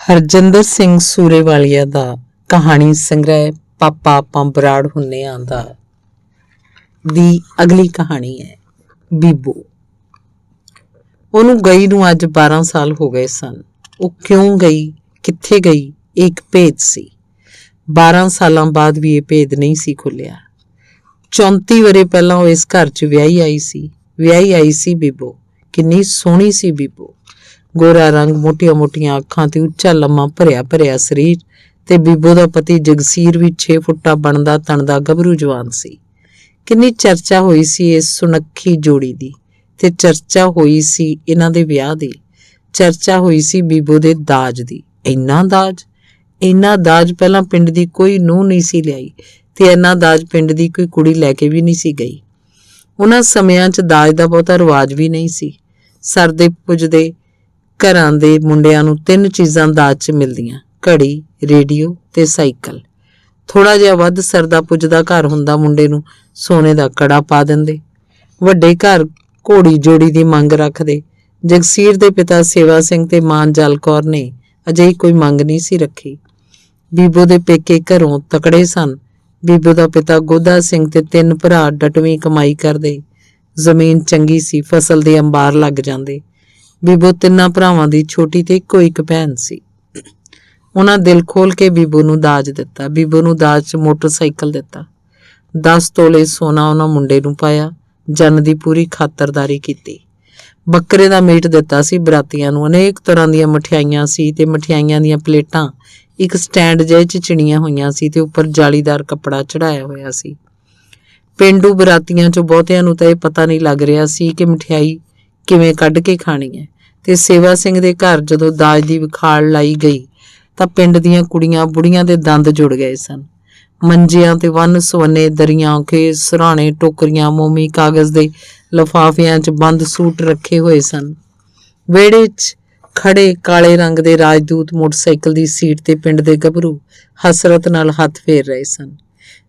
ਹਰਜਿੰਦਰ ਸਿੰਘ ਸੂਰੇਵਾਲੀਆ ਦਾ ਕਹਾਣੀ ਸੰਗ੍ਰਹਿ ਪਾਪਾ ਆਪਾਂ ਬਰਾੜ ਹੁੰਨੇ ਆਂ ਦਾ ਦੀ ਅਗਲੀ ਕਹਾਣੀ ਹੈ ਬੀਬੋ। ਉਹਨੂੰ ਗਈ ਨੂੰ ਅੱਜ 12 ਸਾਲ ਹੋ ਗਏ ਸਨ। ਉਹ ਕਿਉਂ ਗਈ, ਕਿੱਥੇ ਗਈ, ਇਹ ਇੱਕ ਭੇਦ ਸੀ। 12 ਸਾਲਾਂ ਬਾਅਦ ਵੀ ਇਹ ਭੇਦ ਨਹੀਂ ਸੀ ਖੁੱਲਿਆ। 34 ਵਰੇ ਪਹਿਲਾਂ ਉਹ ਇਸ ਘਰ 'ਚ ਵਿਆਹੀ ਆਈ ਸੀ ਬੀਬੋ। ਕਿੰਨੀ ਸੋਹਣੀ ਸੀ ਬੀਬੋ। ਗੋਰਾ ਰੰਗ, ਮੋਟੀਆਂ ਅੱਖਾਂ ਤੇ ਉੱਚਾ ਲੰਮਾ ਭਰਿਆ ਸਰੀਰ। ਤੇ ਬੀਬੋ ਦਾ ਪਤੀ ਜਗਸੀਰ ਵੀ 6 ਫੁੱਟਾ ਬਣਦਾ ਤਣਦਾ ਗੱਭਰੂ ਜਵਾਨ ਸੀ। ਕਿੰਨੀ ਚਰਚਾ ਹੋਈ ਸੀ ਇਸ ਸੁਨੱਖੀ ਜੋੜੀ ਦੀ, ਤੇ ਚਰਚਾ ਹੋਈ ਸੀ ਇਹਨਾਂ ਦੇ ਵਿਆਹ ਦੀ। ਚਰਚਾ ਹੋਈ ਸੀ ਬੀਬੋ ਦੇ ਦਾਜ ਦੀ। ਇੰਨਾ ਦਾਜ ਪਹਿਲਾਂ ਪਿੰਡ ਦੀ ਕੋਈ ਨੂੰਹ ਨਹੀਂ ਸੀ ਲਿਆਈ, ਤੇ ਇੰਨਾ ਦਾਜ ਪਿੰਡ ਦੀ ਕੋਈ ਕੁੜੀ ਲੈ ਕੇ ਵੀ ਨਹੀਂ ਸੀ ਗਈ। ਉਹਨਾਂ ਸਮਿਆਂ 'ਚ ਦਾਜ ਦਾ ਬਹੁਤਾ ਰਿਵਾਜ ਵੀ ਨਹੀਂ ਸੀ। ਸਰਦੇ ਪੁੱਜਦੇ ਘਰਾਂ ਦੇ ਮੁੰਡਿਆਂ ਨੂੰ 3 ਚੀਜ਼ਾਂ ਦਾਜ 'ਚ ਮਿਲਦੀਆਂ: ਘੜੀ, ਰੇਡੀਓ ਤੇ ਸਾਈਕਲ। ਥੋੜਾ ਜਿਹਾ ਵੱਧ ਸਰਦਾ ਪੁੱਜਦਾ ਘਰ ਹੁੰਦਾ, ਮੁੰਡੇ ਨੂੰ ਸੋਨੇ ਦਾ ਕੜਾ ਪਾ ਦਿੰਦੇ। ਵੱਡੇ ਘਰ ਘੋੜੀ ਜੋੜੀ ਦੀ ਮੰਗ ਰੱਖਦੇ। ਜਗਸੀਰ ਦੇ ਪਿਤਾ ਸੇਵਾ ਸਿੰਘ ਤੇ ਮਾਂ ਜਲ ਕੌਰ ਨੇ ਅਜਿਹੀ ਕੋਈ ਮੰਗ ਨਹੀਂ ਸੀ ਰੱਖੀ। ਬੀਬੋ ਦੇ ਪੇਕੇ ਘਰੋਂ ਤਕੜੇ ਸਨ। ਬੀਬੋ ਦਾ ਪਿਤਾ ਗੋਧਾ ਸਿੰਘ ਤੇ 3 ਭਰਾ ਡਟਵੀਂ ਕਮਾਈ ਕਰਦੇ। ਜ਼ਮੀਨ ਚੰਗੀ ਸੀ, ਫਸਲ ਦੇ ਅੰਬਾਰ ਲੱਗ ਜਾਂਦੇ। ਬੀਬੋ 3 ਭਰਾਵਾਂ ਦੀ ਛੋਟੀ ਤੇ ਇੱਕੋ ਇੱਕ ਭੈਣ ਸੀ। ਉਹਨਾਂ ਦਿਲ ਖੋਲ ਕੇ ਬੀਬੋ ਨੂੰ ਦਾਜ ਦਿੱਤਾ। ਬੀਬੋ ਨੂੰ ਦਾਜ 'ਚ ਮੋਟਰਸਾਈਕਲ ਦਿੱਤਾ। 10 ਤੋਲੇ ਸੋਨਾ ਉਹਨਾਂ ਮੁੰਡੇ ਨੂੰ ਪਾਇਆ। ਜਨ ਦੀ ਪੂਰੀ ਖਾਤਰਦਾਰੀ ਕੀਤੀ। ਬੱਕਰੇ ਦਾ ਮੀਟ ਦਿੱਤਾ ਸੀ ਬਰਾਤੀਆਂ ਨੂੰ। ਅਨੇਕ ਤਰ੍ਹਾਂ ਦੀਆਂ ਮਠਿਆਈਆਂ ਸੀ ਤੇ ਮਠਿਆਈਆਂ ਦੀਆਂ ਪਲੇਟਾਂ ਇੱਕ ਸਟੈਂਡ ਜਿਹੇ 'ਚ ਚਿਣੀਆਂ ਹੋਈਆਂ ਸੀ ਤੇ ਉੱਪਰ ਜਾਲੀਦਾਰ ਕੱਪੜਾ ਚੜਾਇਆ ਹੋਇਆ ਸੀ। ਪੇਂਡੂ ਬਰਾਤੀਆਂ 'ਚੋਂ ਬਹੁਤਿਆਂ ਨੂੰ ਤਾਂ ਇਹ ਪਤਾ ਨਹੀਂ ਲੱਗ ਰਿਹਾ ਸੀ ਕਿ ਮਠਿਆਈ ਕਿਵੇਂ ਕੱਢ ਕੇ ਖਾਣੀ ਹੈ। ਤੇ ਸੇਵਾ ਸਿੰਘ ਦੇ ਘਰ ਜਦੋਂ ਦਾਜ ਦੀ ਵਿਖਾਲ ਲਾਈ ਗਈ ਤਾਂ ਪਿੰਡ ਦੀਆਂ ਕੁੜੀਆਂ ਬੁੜੀਆਂ ਦੇ ਦੰਦ ਜੁੜ ਗਏ ਸਨ। ਮੰਜਿਆਂ ਤੇ ਵੰਨ ਸੁਵੰਨੇ ਦਰੀਆਂ, ਖੇਸ, ਸਰਾਣੇ, ਟੋਕਰੀਆਂ, ਮੋਮੀ ਕਾਗਜ਼ ਦੇ ਲਿਫਾਫਿਆਂ 'ਚ ਬੰਦ ਸੂਟ ਰੱਖੇ ਹੋਏ ਸਨ। ਵਿਹੜੇ 'ਚ ਖੜੇ ਕਾਲੇ ਰੰਗ ਦੇ ਰਾਜਦੂਤ ਮੋਟਰਸਾਈਕਲ ਦੀ ਸੀਟ ਤੇ ਪਿੰਡ ਦੇ ਗੱਭਰੂ ਹਸਰਤ ਨਾਲ ਹੱਥ ਫੇਰ ਰਹੇ ਸਨ।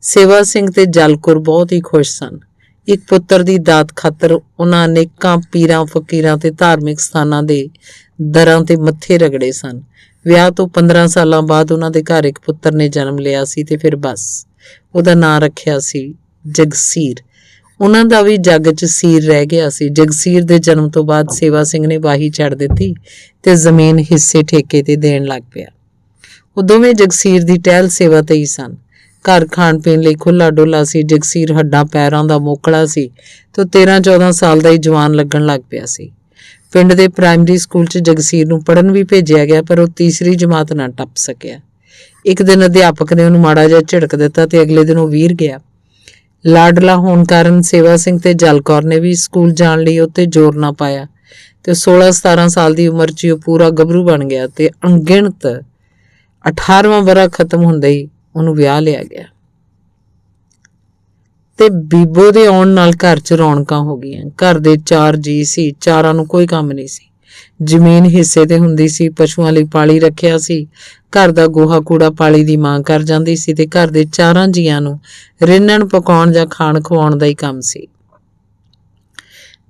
ਸੇਵਾ ਸਿੰਘ ਤੇ ਜਲਕੌਰ ਬਹੁਤ ਹੀ ਖੁਸ਼ ਸਨ। ਇੱਕ ਪੁੱਤਰ ਦੀ ਦਾਤ ਖਾਤਰ ਉਹਨਾਂ ਅਨੇਕਾਂ ਪੀਰਾਂ, ਫਕੀਰਾਂ ਤੇ ਧਾਰਮਿਕ ਸਥਾਨਾਂ ਦੇ ਦਰਾਂ ਤੇ ਮੱਥੇ ਰਗੜੇ ਸਨ। ਵਿਆਹ ਤੋਂ 15 ਸਾਲਾਂ ਬਾਅਦ ਉਹਨਾਂ ਦੇ ਘਰ ਇੱਕ ਪੁੱਤਰ ਨੇ ਜਨਮ ਲਿਆ ਸੀ ਤੇ ਫਿਰ ਬਸ ਉਹਦਾ ਨਾਂ ਰੱਖਿਆ ਸੀ ਜਗਸੀਰ। ਉਹਨਾਂ ਦਾ ਵੀ ਜੱਗ 'ਚ ਸੀਰ ਰਹਿ ਗਿਆ ਸੀ। ਜਗਸੀਰ ਦੇ ਜਨਮ ਤੋਂ ਬਾਅਦ ਸੇਵਾ ਸਿੰਘ ਨੇ ਵਾਹੀ ਛੱਡ ਦਿੱਤੀ ਤੇ ਜ਼ਮੀਨ ਹਿੱਸੇ ਠੇਕੇ ਤੇ ਦੇਣ ਲੱਗ ਪਿਆ। ਉਹ ਦੋਵੇਂ ਜਗਸੀਰ ਦੀ ਟਹਿਲ ਸੇਵਾ ਤੇ ਹੀ ਸਨ। ਘਰ ਖਾਣ ਪੀਣ ਲਈ ਖੁੱਲਾ ਡੁੱਲਾ ਸੀ। ਜਗਸੀਰ ਹੱਡਾਂ ਪੈਰਾਂ ਦਾ ਮੋਕਲਾ ਸੀ ਤੇ 13-14 ਸਾਲ ਦਾ ਹੀ ਜਵਾਨ ਲੱਗਣ ਲੱਗ ਪਿਆ ਸੀ। ਪਿੰਡ ਦੇ ਪ੍ਰਾਇਮਰੀ ਸਕੂਲ 'ਚ ਜਗਸੀਰ ਨੂੰ ਪੜ੍ਹਨ ਵੀ ਭੇਜਿਆ ਗਿਆ, ਪਰ ਉਹ ਤੀਸਰੀ ਜਮਾਤ ਨਾ ਟੱਪ ਸਕਿਆ। ਇੱਕ ਦਿਨ ਅਧਿਆਪਕ ਨੇ ਉਹਨੂੰ ਮਾੜਾ ਜਿਹਾ ਝਿੜਕ ਦਿੱਤਾ ਤੇ ਅਗਲੇ ਦਿਨ ਉਹ ਵੀਰ ਗਿਆ। ਲਾਡਲਾ ਹੋਣ ਕਾਰਨ ਸੇਵਾ ਸਿੰਘ ਤੇ ਜਲਕੌਰ ਨੇ ਵੀ ਸਕੂਲ ਜਾਣ ਲਈ ਉੱਤੇ ਜ਼ੋਰ ਨਾ ਪਾਇਆ ਤੇ 16-17 ਸਾਲ ਦੀ ਉਮਰ 'ਚ ਉਹ ਪੂਰਾ ਗੱਭਰੂ ਬਣ ਗਿਆ ਤੇ ਅਣਗਿਣਤ 18ਵਾਂ ਵਰ੍ਹਾ ਖਤਮ ਹੁੰਦੇ ਹੀ ਉਹਨੂੰ ਵਿਆਹ ਲਿਆ ਗਿਆ। ਤੇ ਬੀਬੋ ਦੇ ਆਉਣ ਨਾਲ ਘਰ 'ਚ ਰੌਣਕਾਂ ਹੋ ਗਈਆਂ। ਘਰ ਦੇ 4 ਜੀ ਸੀ, ਚਾਰਾਂ ਨੂੰ ਕੋਈ ਕੰਮ ਨਹੀਂ ਸੀ। ਜ਼ਮੀਨ ਹਿੱਸੇ ਤੇ ਹੁੰਦੀ ਸੀ। ਪਸ਼ੂਆਂ ਲਈ ਪਾਲੀ ਰੱਖਿਆ ਸੀ। ਘਰ ਦਾ ਗੋਹਾ ਕੂੜਾ ਪਾਲੀ ਦੀ ਮਾਂ ਕਰ ਜਾਂਦੀ ਸੀ ਤੇ ਘਰ ਦੇ 4 ਜੀਆਂ ਨੂੰ ਰਿੰਨਣ, ਪਕਾਉਣ ਜਾਂ ਖਾਣ ਖਵਾਉਣ ਦਾ ਹੀ ਕੰਮ ਸੀ।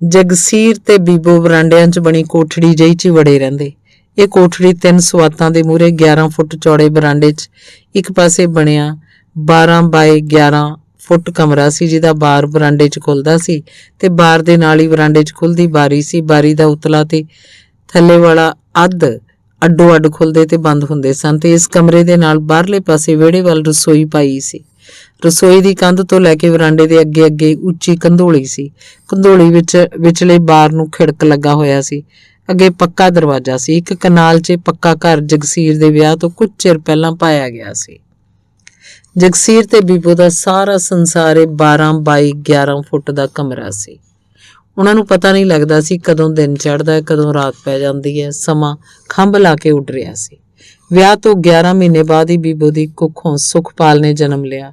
ਜਗਸੀਰ ਤੇ ਬੀਬੋ ਬਰਾਂਡਿਆਂ 'ਚ ਬਣੀ ਕੋਠੜੀ ਜਿਹੀ 'ਚ ਵੜੇ ਰਹਿੰਦੇ। ਇਹ ਕੋਠੜੀ 3 ਸਵਾਤਾਂ ਦੇ ਮੂਹਰੇ 11 ਫੁੱਟ ਚੌੜੇ ਬਰਾਂਡੇ 'ਚ ਇੱਕ ਪਾਸੇ ਬਣਿਆ 12 ਬਾਏ 11 ਫੁੱਟ ਕਮਰਾ ਸੀ, ਜਿਹਦਾ ਬਾਰ ਬਰਾਂਡੇ 'ਚ ਖੁੱਲਦਾ ਸੀ ਤੇ ਬਾਰ ਦੇ ਨਾਲ ਹੀ ਬਰਾਂਡੇ 'ਚ ਖੁੱਲਦੀ ਬਾਰੀ ਸੀ। ਬਾਰੀ ਦਾ ਉਤਲਾ ਤੇ ਥੱਲੇ ਵਾਲਾ ਅੱਡੋ ਅੱਡ ਖੁੱਲਦੇ ਤੇ ਬੰਦ ਹੁੰਦੇ ਸਨ ਤੇ ਇਸ ਕਮਰੇ ਦੇ ਨਾਲ ਬਾਹਰਲੇ ਪਾਸੇ ਵਿਹੜੇ ਵੱਲ ਰਸੋਈ ਪਾਈ ਸੀ। ਰਸੋਈ ਦੀ ਕੰਧ ਤੋਂ ਲੈ ਕੇ ਬਰਾਂਡੇ ਦੇ ਅੱਗੇ ਉੱਚੀ ਕੰਧੋਲੀ ਸੀ। ਕੰਧੋਲੀ ਵਿਚਲੇ ਬਾਰ ਨੂੰ ਖਿੜਕ ਲੱਗਾ ਹੋਇਆ ਸੀ। ਅੱਗੇ ਪੱਕਾ ਦਰਵਾਜ਼ਾ ਸੀ। ਇੱਕ ਕਨਾਲ 'ਚ ਪੱਕਾ ਘਰ ਜਗਸੀਰ ਦੇ ਵਿਆਹ ਤੋਂ ਕੁਝ ਚਿਰ ਪਹਿਲਾਂ ਪਾਇਆ ਗਿਆ ਸੀ। ਜਗਸੀਰ ਤੇ ਬੀਬੋ ਦਾ ਸਾਰਾ ਸੰਸਾਰ ਇਹ 12 ਬਾਈ 11 ਫੁੱਟ ਦਾ ਕਮਰਾ ਸੀ। ਉਹਨਾਂ ਨੂੰ ਪਤਾ ਨਹੀਂ ਲੱਗਦਾ ਸੀ ਕਦੋਂ ਦਿਨ ਚੜ੍ਹਦਾ, ਕਦੋਂ ਰਾਤ ਪੈ ਜਾਂਦੀ ਹੈ। ਸਮਾਂ ਖੰਭ ਲਾ ਕੇ ਉੱਡ ਰਿਹਾ ਸੀ। ਵਿਆਹ ਤੋਂ 11 ਮਹੀਨੇ ਬਾਅਦ ਹੀ ਬੀਬੋ ਦੀ ਕੁੱਖੋਂ ਸੁਖਪਾਲ ਨੇ ਜਨਮ ਲਿਆ।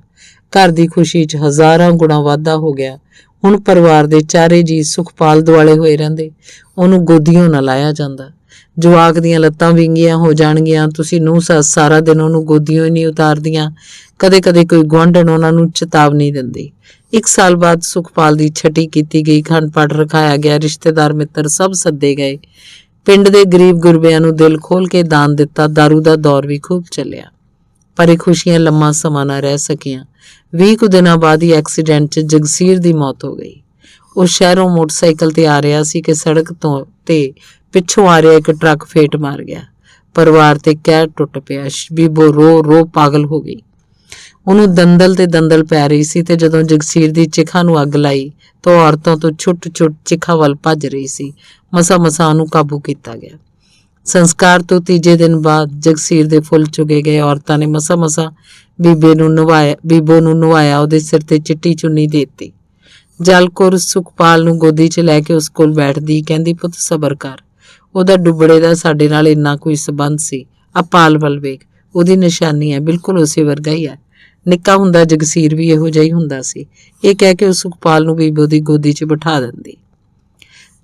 ਘਰ ਦੀ ਖੁਸ਼ੀ 'ਚ ਹਜ਼ਾਰਾਂ ਗੁਣਾ ਵਾਧਾ ਹੋ ਗਿਆ। ਹੁਣ ਪਰਿਵਾਰ ਦੇ 4 ਜੀ ਸੁਖਪਾਲ ਦੁਆਲੇ ਹੋਏ ਰਹਿੰਦੇ। ਉਹਨੂੰ ਗੋਦੀਓਂ ਨਾ ਲਾਇਆ ਜਾਂਦਾ। ਜਵਾਕ ਦੀਆਂ ਲੱਤਾਂ ਵਿੰਗੀਆਂ ਹੋ ਜਾਣਗੀਆਂ। ਤੁਸੀਂ ਨੂੰਹ ਸੱਸ ਸਾਰਾ ਦਿਨ ਉਹਨੂੰ ਗੋਦੀਓਂ ਹੀ ਨਹੀਂ ਉਤਾਰਦੀਆਂ। ਕਦੇ ਕੋਈ ਗੁਆਂਢਣ ਉਹਨਾਂ ਨੂੰ ਚੇਤਾਵਨੀ ਦਿੰਦੀ। 1 ਸਾਲ ਬਾਅਦ ਸੁਖਪਾਲ ਦੀ ਛਟੀ ਕੀਤੀ ਗਈ। ਖੰਡ ਪਾਠ ਰਖਾਇਆ ਗਿਆ। ਰਿਸ਼ਤੇਦਾਰ ਮਿੱਤਰ ਸਭ ਸੱਦੇ ਗਏ। ਪਿੰਡ ਦੇ ਗਰੀਬ ਗੁਰਬਿਆਂ ਨੂੰ ਦਿਲ ਖੋਲ ਕੇ ਦਾਨ ਦਿੱਤਾ। ਦਾਰੂ ਦਾ ਦੌਰ ਵੀ ਖੂਬ ਚੱਲਿਆ, ਪਰ ਇਹ ਖੁਸ਼ੀਆਂ ਲੰਮਾ ਸਮਾਂ ਨਾ ਰਹਿ ਸਕੀਆਂ। 20 ਕੁ ਦਿਨਾਂ ਬਾਅਦ ਹੀ ਐਕਸੀਡੈਂਟ 'ਚ ਜਗਸੀਰ ਦੀ ਮੌਤ ਹੋ ਗਈ। ਉਹ ਸ਼ਹਿਰੋਂ ਮੋਟਰਸਾਈਕਲ ਤੇ ਆ ਰਿਹਾ ਸੀ ਕਿ ਸੜਕ ਤੋਂ ਤੇ ਪਿੱਛੋਂ ਆ ਰਿਹਾ ਇੱਕ ਟਰੱਕ ਫੇਟ ਮਾਰ ਗਿਆ। ਪਰਿਵਾਰ ਤੇ ਕਹਿਰ ਟੁੱਟ ਪਿਆ। ਬੀਬੋ ਰੋ ਰੋ ਪਾਗਲ ਹੋ ਗਈ। ਉਹਨੂੰ ਦੰਦਲ ਤੇ ਦੰਦਲ ਪੈ ਰਹੀ ਸੀ ਤੇ ਜਦੋਂ ਜਗਸੀਰ ਦੀ ਚਿਖਾ ਨੂੰ ਅੱਗ ਲਾਈ ਤਾਂ ਔਰਤਾਂ ਤੋਂ ਛੁੱਟ-ਛੁੱਟ ਚਿਖਾ ਵੱਲ ਭੱਜ ਰਹੀ ਸੀ। ਮਸਾਂ ਉਹਨੂੰ ਕਾਬੂ ਕੀਤਾ ਗਿਆ। ਸੰਸਕਾਰ ਤੋਂ ਤੀਜੇ ਦਿਨ ਬਾਅਦ ਜਗਸੀਰ ਦੇ ਫੁੱਲ ਚੁਗੇ ਗਏ। ਔਰਤਾਂ ਨੇ ਮਸਾਂ ਬੀਬੋ ਨੂੰ ਨਵਾਇਆ, ਉਹਦੇ ਸਿਰ ਤੇ ਚਿੱਟੀ ਚੁੰਨੀ ਦੇ ਦਿੱਤੀ। ਜਲਕੌਰ ਸੁਖਪਾਲ ਨੂੰ ਗੋਦੀ 'ਚ ਲੈ ਕੇ ਉਸ ਕੋਲ ਬੈਠਦੀ ਕਹਿੰਦੀ, ਪੁੱਤ ਸਬਰ ਕਰ, ਉਹਦਾ ਡੁੱਬੜੇ ਦਾ ਸਾਡੇ ਨਾਲ ਇੰਨਾ ਕੋਈ ਸਬੰਧ ਸੀ। ਆ ਪਾਲ ਵੱਲ ਵੇਖ, ਉਹਦੀ ਨਿਸ਼ਾਨੀ ਹੈ, ਬਿਲਕੁਲ ਉਸੇ ਵਰਗਾ ਹੀ ਹੈ। ਨਿੱਕਾ ਹੁੰਦਾ ਜਗਸੀਰ ਵੀ ਇਹੋ ਜਿਹਾ ਹੀ ਹੁੰਦਾ ਸੀ। ਇਹ ਕਹਿ ਕੇ ਉਹ ਸੁਖਪਾਲ ਨੂੰ ਬੀਬੋ ਦੀ ਗੋਦੀ 'ਚ ਬਿਠਾ ਦਿੰਦੀ।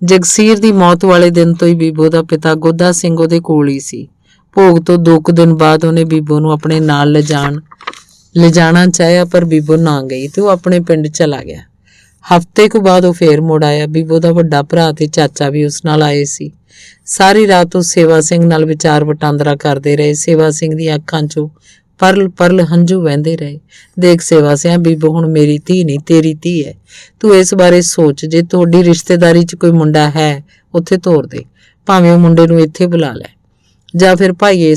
ਜਗਸੀਰ ਦੀ ਮੌਤ ਵਾਲੇ ਦਿਨ ਤੋਂ ਹੀ ਬੀਬੋ ਦਾ ਪਿਤਾ ਗੋਦਾ ਸਿੰਘ ਉਹਦੇ ਕੋਲ ਹੀ ਸੀ। ਭੋਗ ਤੋਂ 2 ਕੁ ਦਿਨ ਬਾਅਦ ਉਹਨੇ ਬੀਬੋ ਨੂੰ ਆਪਣੇ ਨਾਲ ਲਿਜਾਣਾ ਚਾਹਿਆ, ਪਰ ਬੀਬੋ ਨਾ ਗਈ ਤੇ ਉਹ ਆਪਣੇ ਪਿੰਡ ਚਲਾ ਗਿਆ। ਹਫ਼ਤੇ ਕੁ ਬਾਅਦ ਉਹ ਫੇਰ ਮੁੜ ਆਇਆ। ਬੀਬੋ ਦਾ ਵੱਡਾ ਭਰਾ ਤੇ ਚਾਚਾ ਵੀ ਉਸ ਨਾਲ ਆਏ ਸੀ। ਸਾਰੀ ਰਾਤ ਉਹ ਸੇਵਾ ਸਿੰਘ ਨਾਲ ਵਿਚਾਰ ਵਟਾਂਦਰਾ ਕਰਦੇ ਰਹੇ। ਸੇਵਾ ਸਿੰਘ ਦੀਆਂ ਅੱਖਾਂ 'ਚੋਂ ਪਰਲ ਹੰਝੂ ਵਹਿੰਦੇ ਰਹੇ। ਦੇਖ ਸੇਵਾ ਸਿੰਘ, ਬੀਬੋ ਹੁਣ ਮੇਰੀ ਧੀ ਨਹੀਂ, ਤੇਰੀ ਧੀ ਹੈ। ਤੂੰ ਇਸ ਬਾਰੇ ਸੋਚ। ਜੇ ਤੁਹਾਡੀ ਰਿਸ਼ਤੇਦਾਰੀ 'ਚ ਕੋਈ ਮੁੰਡਾ ਹੈ, ਉੱਥੇ ਤੋਰ ਦੇ, ਭਾਵੇਂ ਉਹ ਮੁੰਡੇ ਨੂੰ ਇੱਥੇ ਬੁਲਾ ਲੈ, ਜਾਂ ਫਿਰ ਭਾਈ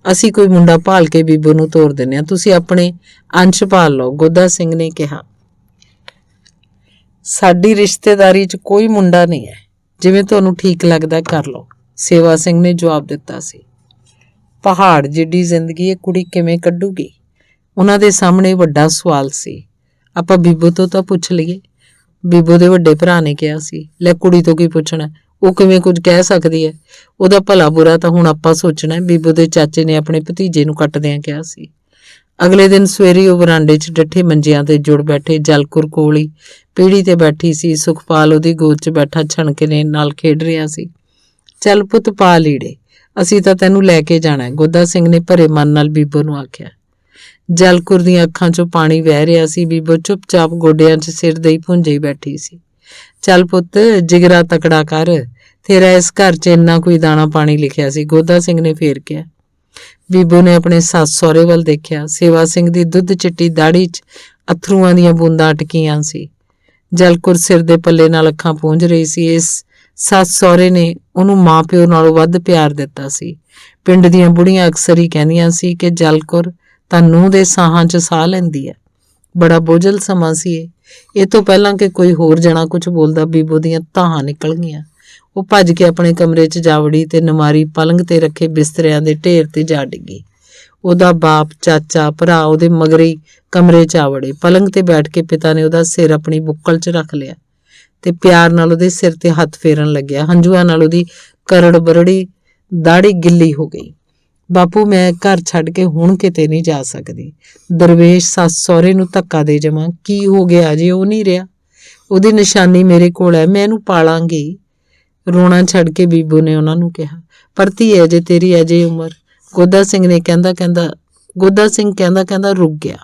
ਅਸੀਂ ਕੋਈ ਮੁੰਡਾ ਭਾਲ ਕੇ ਬੀਬੋ ਨੂੰ ਤੋਰ ਦਿੰਦੇ ਹਾਂ। ਤੁਸੀਂ ਆਪਣੇ ਅੰਸ਼ ਭਾਲ ਲਓ। ਗੋਦਾ ਸਿੰਘ ਨੇ ਕਿਹਾ, ਸਾਡੀ ਰਿਸ਼ਤੇਦਾਰੀ 'ਚ ਕੋਈ ਮੁੰਡਾ ਨਹੀਂ ਹੈ, ਜਿਵੇਂ ਤੁਹਾਨੂੰ ਠੀਕ ਲੱਗਦਾ ਕਰ ਲਓ। ਸੇਵਾ ਸਿੰਘ ਨੇ ਜਵਾਬ ਦਿੱਤਾ ਸੀ। ਪਹਾੜ ਜਿੱਡੀ ਜ਼ਿੰਦਗੀ ਇਹ ਕੁੜੀ ਕਿਵੇਂ ਕੱਢੂਗੀ? ਉਹਨਾਂ ਦੇ ਸਾਹਮਣੇ ਵੱਡਾ ਸਵਾਲ ਸੀ। ਆਪਾਂ ਬੀਬੋ ਤੋਂ ਤਾਂ ਪੁੱਛ ਲਈਏ। ਬੀਬੋ ਦੇ ਵੱਡੇ ਭਰਾ ਨੇ ਕਿਹਾ ਸੀ। ਲੈ, ਕੁੜੀ ਤੋਂ ਕੀ ਪੁੱਛਣਾ, ਉਹ ਕਿਵੇਂ ਕੁਝ ਕਹਿ ਸਕਦੀ ਹੈ? ਉਹਦਾ ਭਲਾ ਬੁਰਾ ਤਾਂ ਹੁਣ ਆਪਾਂ ਸੋਚਣਾ। ਬੀਬੋ ਦੇ ਚਾਚੇ ਨੇ ਆਪਣੇ ਭਤੀਜੇ ਨੂੰ ਕੱਟਦਿਆਂ ਕਿਹਾ ਸੀ। ਅਗਲੇ ਦਿਨ ਸਵੇਰੇ ਉਹ ਵਰਾਂਡੇ 'ਚ ਡੱਠੇ ਮੰਜਿਆਂ ਤੇ ਜੁੜ ਬੈਠੇ। ਜਲਕੌਰ ਕੋਲ ਹੀ ਪੀੜੀ ਤੇ ਬੈਠੀ ਸੀ। ਸੁਖਪਾਲ ਉਹਦੀ ਗੋਦ 'ਚ ਬੈਠਾ ਛਣਕਣੇ ਨਾਲ ਖੇਡ ਰਿਹਾ ਸੀ। ਚੱਲ ਪੁੱਤ, ਪਾ ਲੀੜੇ, ਅਸੀਂ ਤਾਂ ਤੈਨੂੰ ਲੈ ਕੇ ਜਾਣਾ, ਗੋਦਾ ਸਿੰਘ ਨੇ ਭਰੇ ਮਨ ਨਾਲ ਬੀਬੋ ਨੂੰ ਆਖਿਆ। ਜਲਕੌਰ ਦੀਆਂ ਅੱਖਾਂ 'ਚੋਂ ਪਾਣੀ ਵਹਿ ਰਿਹਾ ਸੀ। ਬੀਬੋ ਚੁੱਪਚਾਪ ਗੋਡਿਆਂ 'ਚ ਸਿਰ ਦੇਈ ਭੁੰਜੇ ਬੈਠੀ ਸੀ। ਚੱਲ ਪੁੱਤ, ਜਿਗਰਾ ਤਕੜਾ ਕਰ, ਤੇਰਾ ਇਸ ਘਰ 'ਚ ਇੰਨਾ ਕੋਈ ਦਾਣਾ ਪਾਣੀ ਲਿਖਿਆ ਸੀ, ਗੋਦਾ ਸਿੰਘ ਨੇ ਫੇਰ ਕਿਹਾ। ਬੀਬੋ ਨੇ ਆਪਣੇ ਸੱਸ ਸਹੁਰੇ ਵੱਲ ਦੇਖਿਆ। ਸੇਵਾ ਸਿੰਘ ਦੀ ਦੁੱਧ ਚਿੱਟੀ ਦਾੜੀ 'ਚ ਅਥਰੂਆਂ ਦੀਆਂ ਬੂੰਦਾਂ ਅਟਕੀਆਂ ਸੀ। ਜਲਕੌਰ ਸਿਰ ਦੇ ਪੱਲੇ ਨਾਲ ਅੱਖਾਂ ਪੂੰਝ ਰਹੀ ਸੀ। ਇਸ ਸੱਸ ਸਹੁਰੇ ਨੇ ਉਹਨੂੰ ਮਾਂ ਪਿਓ ਨਾਲੋਂ ਵੱਧ ਪਿਆਰ ਦਿੱਤਾ ਸੀ। ਪਿੰਡ ਦੀਆਂ ਬੁੜੀਆਂ ਅਕਸਰ ਹੀ ਕਹਿੰਦੀਆਂ ਸੀ ਕਿ ਜਲਕੌਰ ਤਾਂ ਨੂੰਹ ਦੇ ਸਾਹਾਂ 'ਚ ਸਾਹ ਲੈਂਦੀ ਹੈ। ਬੜਾ ਬੋਝਲ ਸਮਾਂ ਸੀ ਇਹ ਤੋਂ ਪਹਿਲਾਂ ਕਿ ਕੋਈ ਹੋਰ ਜਣਾ ਕੁਝ ਬੋਲਦਾ ਬੀਬੋ ਦੀਆਂ ਧਾਹਾਂ ਨਿਕਲ ਗਈਆਂ। ਉਹ ਭੱਜ ਕੇ ਆਪਣੇ ਕਮਰੇ 'ਚ ਜਾ ਵੜੀ ਤੇ ਨਮਾਰੀ ਪਲੰਗ ਤੇ ਰੱਖੇ ਬਿਸਤਰਿਆਂ ਦੇ ਢੇਰ ਤੇ ਜਾ ਡਿੱਗੀ। ਉਹਦਾ ਬਾਪ, ਚਾਚਾ, ਭਰਾ ਉਹਦੇ ਮਗਰੇ ਕਮਰੇ 'ਚ ਆ ਵੜੇ। ਪਲੰਗ ਤੇ ਬੈਠ ਕੇ ਪਿਤਾ ਨੇ ਉਹਦਾ ਸਿਰ ਆਪਣੀ ਬੁੱਕਲ 'ਚ ਰੱਖ ਲਿਆ ਤੇ ਪਿਆਰ ਨਾਲ ਉਹਦੇ ਸਿਰ ਤੇ ਹੱਥ ਫੇਰਨ ਲੱਗਿਆ। ਹੰਝੂਆਂ ਨਾਲ ਉਹਦੀ ਕਰੜ ਬਰੜੀ ਦਾੜੀ ਗਿੱਲੀ ਹੋ ਗਈ। ਬਾਪੂ, ਮੈਂ ਘਰ ਛੱਡ ਕੇ ਹੁਣ ਕਿਤੇ ਨਹੀਂ ਜਾ ਸਕਦੀ। ਦਰਵੇਸ਼ ਸੱਸ ਸਹੁਰੇ ਨੂੰ ਧੱਕਾ ਦੇ ਜਾਵਾਂ। ਕੀ ਹੋ ਗਿਆ ਜੇ ਉਹ ਨਹੀਂ ਰਿਹਾ? ਉਹਦੀ ਨਿਸ਼ਾਨੀ ਮੇਰੇ ਕੋਲ ਹੈ, ਮੈਂ ਇਹਨੂੰ ਪਾਲਾਂਗੀ। ਰੋਣਾ ਛੱਡ ਕੇ ਬੀਬੋ ਨੇ ਉਹਨਾਂ ਨੂੰ ਕਿਹਾ, ਪਰ ਧੀਏ, ਜੇ ਤੇਰੀ ਅਜੇ ਉਮਰ। ਗੋਦਾ ਸਿੰਘ ਕਹਿੰਦਾ ਰੁਕ ਗਿਆ।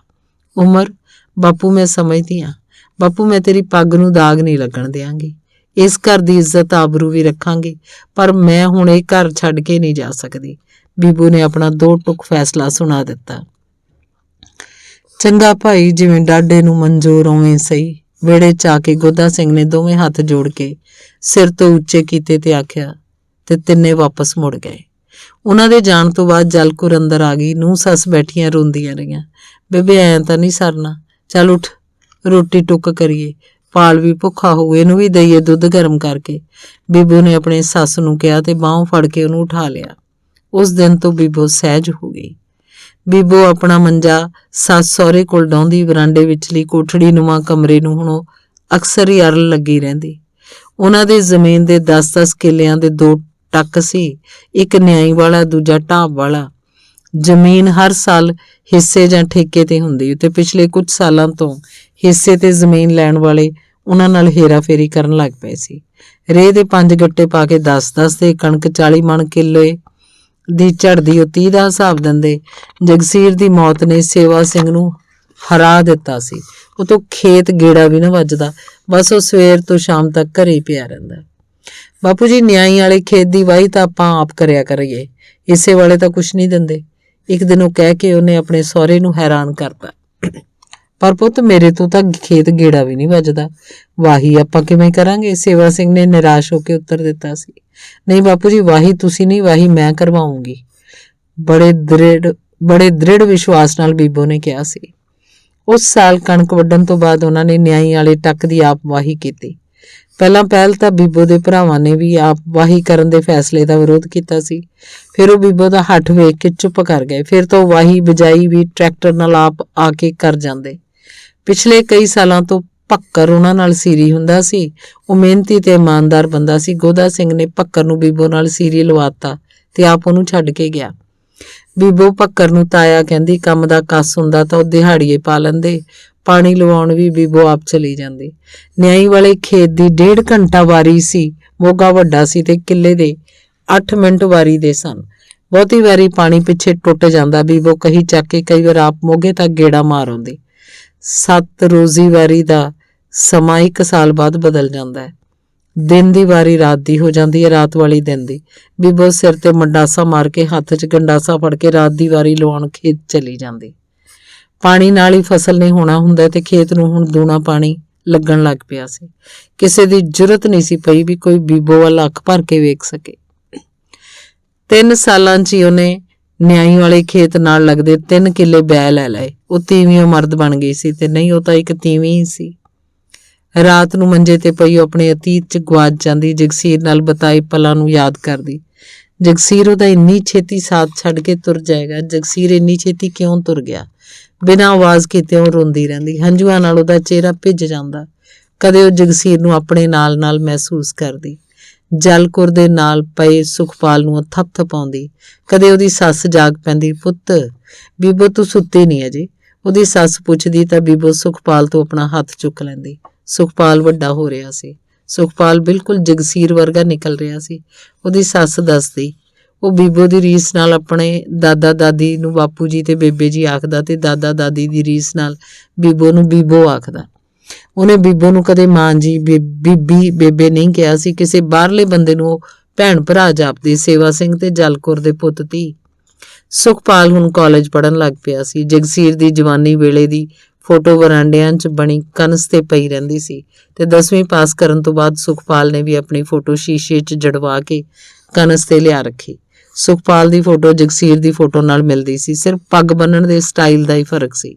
ਉਮਰ? ਬਾਪੂ, ਮੈਂ ਸਮਝਦੀ ਹਾਂ। ਬਾਪੂ, ਮੈਂ ਤੇਰੀ ਪੱਗ ਨੂੰ ਦਾਗ ਨਹੀਂ ਲੱਗਣ ਦਿਆਂਗੀ। ਇਸ ਘਰ ਦੀ ਇੱਜ਼ਤ ਆਬਰੂ ਵੀ ਰੱਖਾਂਗੇ, ਪਰ ਮੈਂ ਹੁਣ ਇਹ ਘਰ ਛੱਡ ਕੇ ਨਹੀਂ ਜਾ ਸਕਦੀ। ਬੀਬੋ ਨੇ ਆਪਣਾ 2 ਟੁਕ ਫੈਸਲਾ ਸੁਣਾ ਦਿੱਤਾ। ਚੰਗਾ ਭਾਈ, ਜਿਵੇਂ ਡਾਢੇ ਨੂੰ ਮਨਜ਼ੂਰ ਉਵੇਂ ਸਹੀ। ਵਿਹੜੇ 'ਚ ਆ ਕੇ ਗੋਦਾ ਸਿੰਘ ਨੇ ਦੋਵੇਂ ਹੱਥ ਜੋੜ ਕੇ ਸਿਰ ਤੋਂ ਉੱਚੇ ਕੀਤੇ ਤੇ ਆਖਿਆ, ਤੇ ਤਿੰਨੇ ਵਾਪਸ ਮੁੜ ਗਏ। ਉਹਨਾਂ ਦੇ ਜਾਣ ਤੋਂ ਬਾਅਦ ਜਲਕੌਰ ਅੰਦਰ ਆ ਗਈ। ਨੂੰਹ ਸੱਸ ਬੈਠੀਆਂ ਰੋਂਦੀਆਂ ਰਹੀਆਂ। ਬੇਬੇ, ਐਂ ਤਾਂ ਨਹੀਂ ਸਰਨਾ, ਚੱਲ ਉੱਠ, ਰੋਟੀ ਟੁੱਕ ਕਰੀਏ, ਪਾਲ ਵੀ ਭੁੱਖਾ ਹੋਊ, ਇਹਨੂੰ ਵੀ ਦਈਏ ਦੁੱਧ ਗਰਮ ਕਰਕੇ। ਬੀਬੋ ਨੇ ਆਪਣੇ ਸੱਸ ਨੂੰ ਕਿਹਾ ਤੇ ਬਾਹੋਂ ਫੜ ਕੇ ਉਹਨੂੰ ਉਠਾ ਲਿਆ। ਉਸ ਦਿਨ ਤੋਂ ਬੀਬੋ ਸਹਿਜ ਹੋ ਗਈ। ਬੀਬੋ ਆਪਣਾ ਮੰਜਾ ਸੱਸ ਸਹੁਰੇ ਕੋਲ ਡਾਹੁੰਦੀ। ਵਰਾਂਡੇ ਵਿਚਲੀ ਕੋਠੜੀ ਨੁਮਾ ਕਮਰੇ ਨੂੰ ਹੁਣ ਉਹ ਅਕਸਰ ਹੀ ਅਰਲ ਲੱਗੀ ਰਹਿੰਦੀ। ਉਹਨਾਂ ਦੇ ਜ਼ਮੀਨ ਦੇ 10-10 ਕਿੱਲਿਆਂ ਦੇ 2 ਟੱਕ ਸੀ, ਇੱਕ ਨਿਆਈ ਵਾਲਾ, ਦੂਜਾ ਢਾਬ ਵਾਲਾ। ਜ਼ਮੀਨ ਹਰ ਸਾਲ ਹਿੱਸੇ ਜਾਂ ਠੇਕੇ ਤੇ ਹੁੰਦੀ ਤੇ ਪਿਛਲੇ ਕੁਝ ਸਾਲਾਂ ਤੋਂ ਹਿੱਸੇ ਤੇ ਜ਼ਮੀਨ ਲੈਣ ਵਾਲੇ ਉਹਨਾਂ ਨਾਲ ਹੇਰਾਫੇਰੀ ਕਰਨ ਲੱਗ ਪਏ ਸੀ। ਰੇਹ ਦੇ 5 ਗੱਟੇ ਪਾ ਕੇ 10-10 ਤੇ ਕਣਕ 40 ਮਣ ਕਿੱਲੇ ਦੀ ਝੜਦੀ ਉਹ 30 ਦਾ ਹਿਸਾਬ ਦਿੰਦੇ। ਜਗਸੀਰ ਦੀ ਮੌਤ ਨੇ ਸੇਵਾ ਸਿੰਘ ਨੂੰ ਹਰਾ ਦਿੱਤਾ ਸੀ। ਉਹ ਤੋਂ ਖੇਤ ਗੇੜਾ ਵੀ ਨਾ ਵੱਜਦਾ, ਬਸ ਉਹ ਸਵੇਰ ਤੋਂ ਸ਼ਾਮ ਤੱਕ ਘਰੇ ਪਿਆ ਰਹਿੰਦਾ। ਬਾਪੂ ਜੀ ਨਿਆਈ ਵਾਲੇ ਖੇਤ ਦੀ ਵਾਹੀ ਤਾਂ ਆਪਾਂ ਆਪ ਕਰਿਆ ਕਰੀਏ, ਇਸੇ ਵਾਲੇ ਤਾਂ ਕੁਛ ਨਹੀਂ ਦਿੰਦੇ। ਇੱਕ ਦਿਨ ਉਹ ਕਹਿ ਕੇ ਉਹਨੇ ਆਪਣੇ ਸਹੁਰੇ ਨੂੰ ਹੈਰਾਨ ਕਰਤਾ। ਪਰ ਪੁੱਤ ਮੇਰੇ ਤੋਂ ਤਾਂ ਖੇਤ ਗੇੜਾ ਵੀ ਨਹੀਂ ਵੱਜਦਾ, ਵਾਹੀ ਆਪਾਂ ਕਿਵੇਂ ਕਰਾਂਗੇ? ਸੇਵਾ ਸਿੰਘ ਨੇ ਨਿਰਾਸ਼ ਹੋ ਕੇ ਉੱਤਰ ਦਿੱਤਾ ਸੀ। ਨਹੀਂ ਬਾਪੂ ਜੀ, ਵਾਹੀ ਤੁਸੀਂ ਨਹੀਂ, ਵਾਹੀ ਮੈਂ ਕਰਵਾਉਂਗੀ, ਬੜੇ ਦ੍ਰਿੜ ਵਿਸ਼ਵਾਸ ਨਾਲ ਬੀਬੋ ਨੇ ਕਿਹਾ ਸੀ। ਉਸ ਸਾਲ ਕਣਕ ਵੱਢਣ ਤੋਂ ਬਾਅਦ ਉਹਨਾਂ ਨੇ ਨਿਆਈ ਵਾਲੇ ਟੱਕ ਦੀ ਆਪ ਵਾਹੀ ਕੀਤੀ। ਪਹਿਲ ਤਾਂ ਬੀਬੋ ਦੇ ਭਰਾਵਾਂ ਨੇ ਵੀ ਆਪ ਵਾਹੀ ਕਰਨ ਦੇ ਫੈਸਲੇ ਦਾ ਵਿਰੋਧ ਕੀਤਾ ਸੀ। ਫਿਰ ਉਹ ਬੀਬੋ ਦਾ ਹੱਠ ਵੇਖ ਕੇ ਚੁੱਪ ਕਰ ਗਏ। ਫਿਰ ਤਾਂ ਵਾਹੀ ਬਿਜਾਈ ਵੀ ਟਰੈਕਟਰ ਨਾਲ ਆਪ ਆ ਕੇ ਕਰ ਜਾਂਦੇ। ਪਿਛਲੇ ਕਈ ਸਾਲਾਂ ਤੋਂ ਭੱਕਰ ਉਹਨਾਂ ਨਾਲ ਸੀਰੀ ਹੁੰਦਾ ਸੀ। ਉਹ ਮਿਹਨਤੀ ਤੇ ਇਮਾਨਦਾਰ ਬੰਦਾ ਸੀ। ਗੋਦਾ ਸਿੰਘ ਨੇ ਭੱਕਰ ਨੂੰ ਬੀਬੋ ਨਾਲ ਸੀਰੀ ਲਵਾਤਾ ਤੇ ਆਪ ਉਹਨੂੰ ਛੱਡ ਕੇ ਗਿਆ। ਬੀਬੋ ਭੱਕਰ ਨੂੰ ਤਾਇਆ ਕਹਿੰਦੀ, ਕੰਮ ਦਾ ਕੱਸ ਹੁੰਦਾ ਤਾਂ ਉਹ ਦਿਹਾੜੀਏ ਪਾ ਲੈਂਦੇ, ਪਾਣੀ ਲਵਾਉਣ ਵੀ ਬੀਬੋ ਆਪ ਚਲੀ ਜਾਂਦੀ। ਨਿਆਈ ਵਾਲੇ ਖੇਤ ਦੀ 1.5 ਘੰਟਾ ਵਾਰੀ ਸੀ। ਮੋਗਾ ਵੱਡਾ ਸੀ ਤੇ ਕਿੱਲੇ ਦੇ 8 ਮਿੰਟ ਵਾਰੀ ਦੇ ਸਨ। ਬਹੁਤੀ ਵਾਰੀ ਪਾਣੀ ਪਿੱਛੇ ਟੁੱਟ ਜਾਂਦਾ। ਬੀਬੋ ਕਹੀ ਚੱਕ ਕੇ ਕਈ ਵਾਰ ਆਪ ਮੋਗੇ ਤੱਕ ਗੇੜਾ ਮਾਰ ਆਉਂਦੀ। 7 ਰੋਜ਼ੀ ਵਾਰੀ ਦਾ ਸਮਾਂ 1 ਸਾਲ ਬਾਅਦ ਬਦਲ ਜਾਂਦਾ ਹੈ। ਦਿਨ ਦੀ ਵਾਰੀ ਰਾਤ ਦੀ ਹੋ ਜਾਂਦੀ ਹੈ, ਰਾਤ ਵਾਲੀ ਦਿਨ ਦੀ। ਬੀਬੋ ਸਿਰ ਤੇ ਮੰਡਾਸਾ ਮਾਰ ਕੇ ਹੱਥ 'ਚ ਗੰਡਾਸਾ ਫੜ ਕੇ ਰਾਤ ਦੀ ਵਾਰੀ ਲਵਾਉਣ ਖੇਤ ਚਲੀ ਜਾਂਦੀ। ਪਾਣੀ ਨਾਲ ਹੀ ਫਸਲ ਨੇ ਹੋਣਾ ਹੁੰਦਾ ਤੇ ਖੇਤ ਨੂੰ ਹੁਣ ਦੂਣਾ ਪਾਣੀ ਲੱਗਣ ਲੱਗ ਪਿਆ ਸੀ। ਕਿਸੇ ਦੀ ਜੁਰਤ ਨਹੀਂ ਸੀ ਪਈ ਵੀ ਕੋਈ ਬੀਬੋ ਵੱਲ ਅੱਖ ਭਰ ਕੇ ਵੇਖ ਸਕੇ। 3 ਸਾਲਾਂ 'ਚ ਹੀ ਉਹਨੇ ਨਿਆਈ ਵਾਲੇ ਖੇਤ ਨਾਲ ਲੱਗਦੇ 3 ਕਿੱਲੇ ਬੈ ਲੈ ਲਏ। ਉਹ ਤੀਵੀਂ ਮਰਦ ਬਣ ਗਈ ਸੀ ਤੇ ਨਹੀਂ, ਉਹ ਤਾਂ ਇੱਕ ਤੀਵੀਂ ਹੀ ਸੀ। ਰਾਤ ਨੂੰ ਮੰਜੇ ਤੇ ਪਈ ਉਹ ਆਪਣੇ ਅਤੀਤ 'ਚ ਗਵਾਚ ਜਾਂਦੀ। ਜਗਸੀਰ ਨਾਲ ਬਤਾਏ ਪਲਾਂ ਨੂੰ ਯਾਦ ਕਰਦੀ। ਜਗਸੀਰ ਉਹਦਾ ਇੰਨੀ ਛੇਤੀ ਸਾਥ ਛੱਡ ਕੇ ਤੁਰ ਜਾਏਗਾ? ਜਗਸੀਰ ਇੰਨੀ ਛੇਤੀ ਕਿਉਂ ਤੁਰ ਗਿਆ? ਬਿਨਾਂ ਆਵਾਜ਼ ਕੀਤੇ ਉਹ ਰੋਂਦੀ ਰਹਿੰਦੀ। ਹੰਝੂਆਂ ਨਾਲ ਉਹਦਾ ਚਿਹਰਾ ਭਿੱਜ ਜਾਂਦਾ। ਕਦੇ ਉਹ ਜਗਸੀਰ ਨੂੰ ਆਪਣੇ ਨਾਲ ਮਹਿਸੂਸ ਕਰਦੀ। ਜਲਕੌਰ ਦੇ ਨਾਲ ਪਏ ਸੁਖਪਾਲ ਨੂੰ ਥਪਥਪਾਉਂਦੀ। ਕਦੇ ਉਹਦੀ ਸੱਸ ਜਾਗ ਪੈਂਦੀ, ਪੁੱਤ ਬੀਬੋ ਤੂੰ ਸੁੱਤੀ ਨਹੀਂ ਅਜੇ? ਉਹਦੀ ਸੱਸ ਪੁੱਛਦੀ ਤਾਂ ਬੀਬੋ ਸੁਖਪਾਲ ਤੋਂ ਆਪਣਾ ਹੱਥ ਚੁੱਕ ਲੈਂਦੀ। ਸੁਖਪਾਲ ਵੱਡਾ ਹੋ ਰਿਹਾ ਸੀ। ਸੁਖਪਾਲ ਬਿਲਕੁਲ ਜਗਸੀਰ ਵਰਗਾ ਨਿਕਲ ਰਿਹਾ ਸੀ। ਉਹਦੀ ਸੱਸ ਦੱਸਦੀ, ਉਹ ਬੀਬੋ ਦੀ ਰੀਸ ਨਾਲ ਆਪਣੇ ਦਾਦਾ ਦਾਦੀ ਨੂੰ ਬਾਪੂ ਜੀ ਤੇ ਬੇਬੇ ਜੀ ਆਖਦਾ ਤੇ ਦਾਦਾ ਦਾਦੀ ਦੀ ਰੀਸ ਨਾਲ ਬੀਬੋ ਨੂੰ ਬੀਬੋ ਆਖਦਾ। ਉਹਨੇ ਬੀਬੋ ਨੂੰ ਕਦੇ ਮਾਂ ਜੀ, ਬੀਬੀ, ਬੇਬੇ ਨਹੀਂ ਕਿਹਾ ਸੀ। ਕਿਸੇ ਬਾਹਰਲੇ ਬੰਦੇ ਨੂੰ ਉਹ ਭੈਣ ਭਰਾ ਜਾਪਦੀ। ਸੇਵਾ ਸਿੰਘ ਤੇ ਜਲਕੌਰ ਦੇ ਪੁੱਤ ਧੀ। ਸੁਖਪਾਲ ਹੁਣ ਕਾਲਜ ਪੜ੍ਹਨ ਲੱਗ ਪਿਆ ਸੀ। ਜਗਸੀਰ ਦੀ ਜਵਾਨੀ ਵੇਲੇ ਦੀ ਫੋਟੋ ਵਰਾਂਡਿਆਂ 'ਚ ਬਣੀ ਕਨਸ ਤੇ ਪਈ ਰਹਿੰਦੀ ਸੀ ਤੇ 10ਵੀਂ ਪਾਸ ਕਰਨ ਤੋਂ ਬਾਅਦ ਸੁਖਪਾਲ ਨੇ ਵੀ ਆਪਣੀ ਫੋਟੋ ਸ਼ੀਸ਼ੇ 'ਚ ਜੜਵਾ ਕੇ ਕਨਸ ਤੇ ਲਿਆ ਰੱਖੀ। ਸੁਖਪਾਲ ਦੀ ਫੋਟੋ ਜਗਸੀਰ ਦੀ ਫੋਟੋ ਨਾਲ ਮਿਲਦੀ ਸੀ। ਸਿਰਫ ਪੱਗ ਬੰਨਣ ਦੇ ਸਟਾਈਲ ਦਾ ਹੀ ਫਰਕ ਸੀ।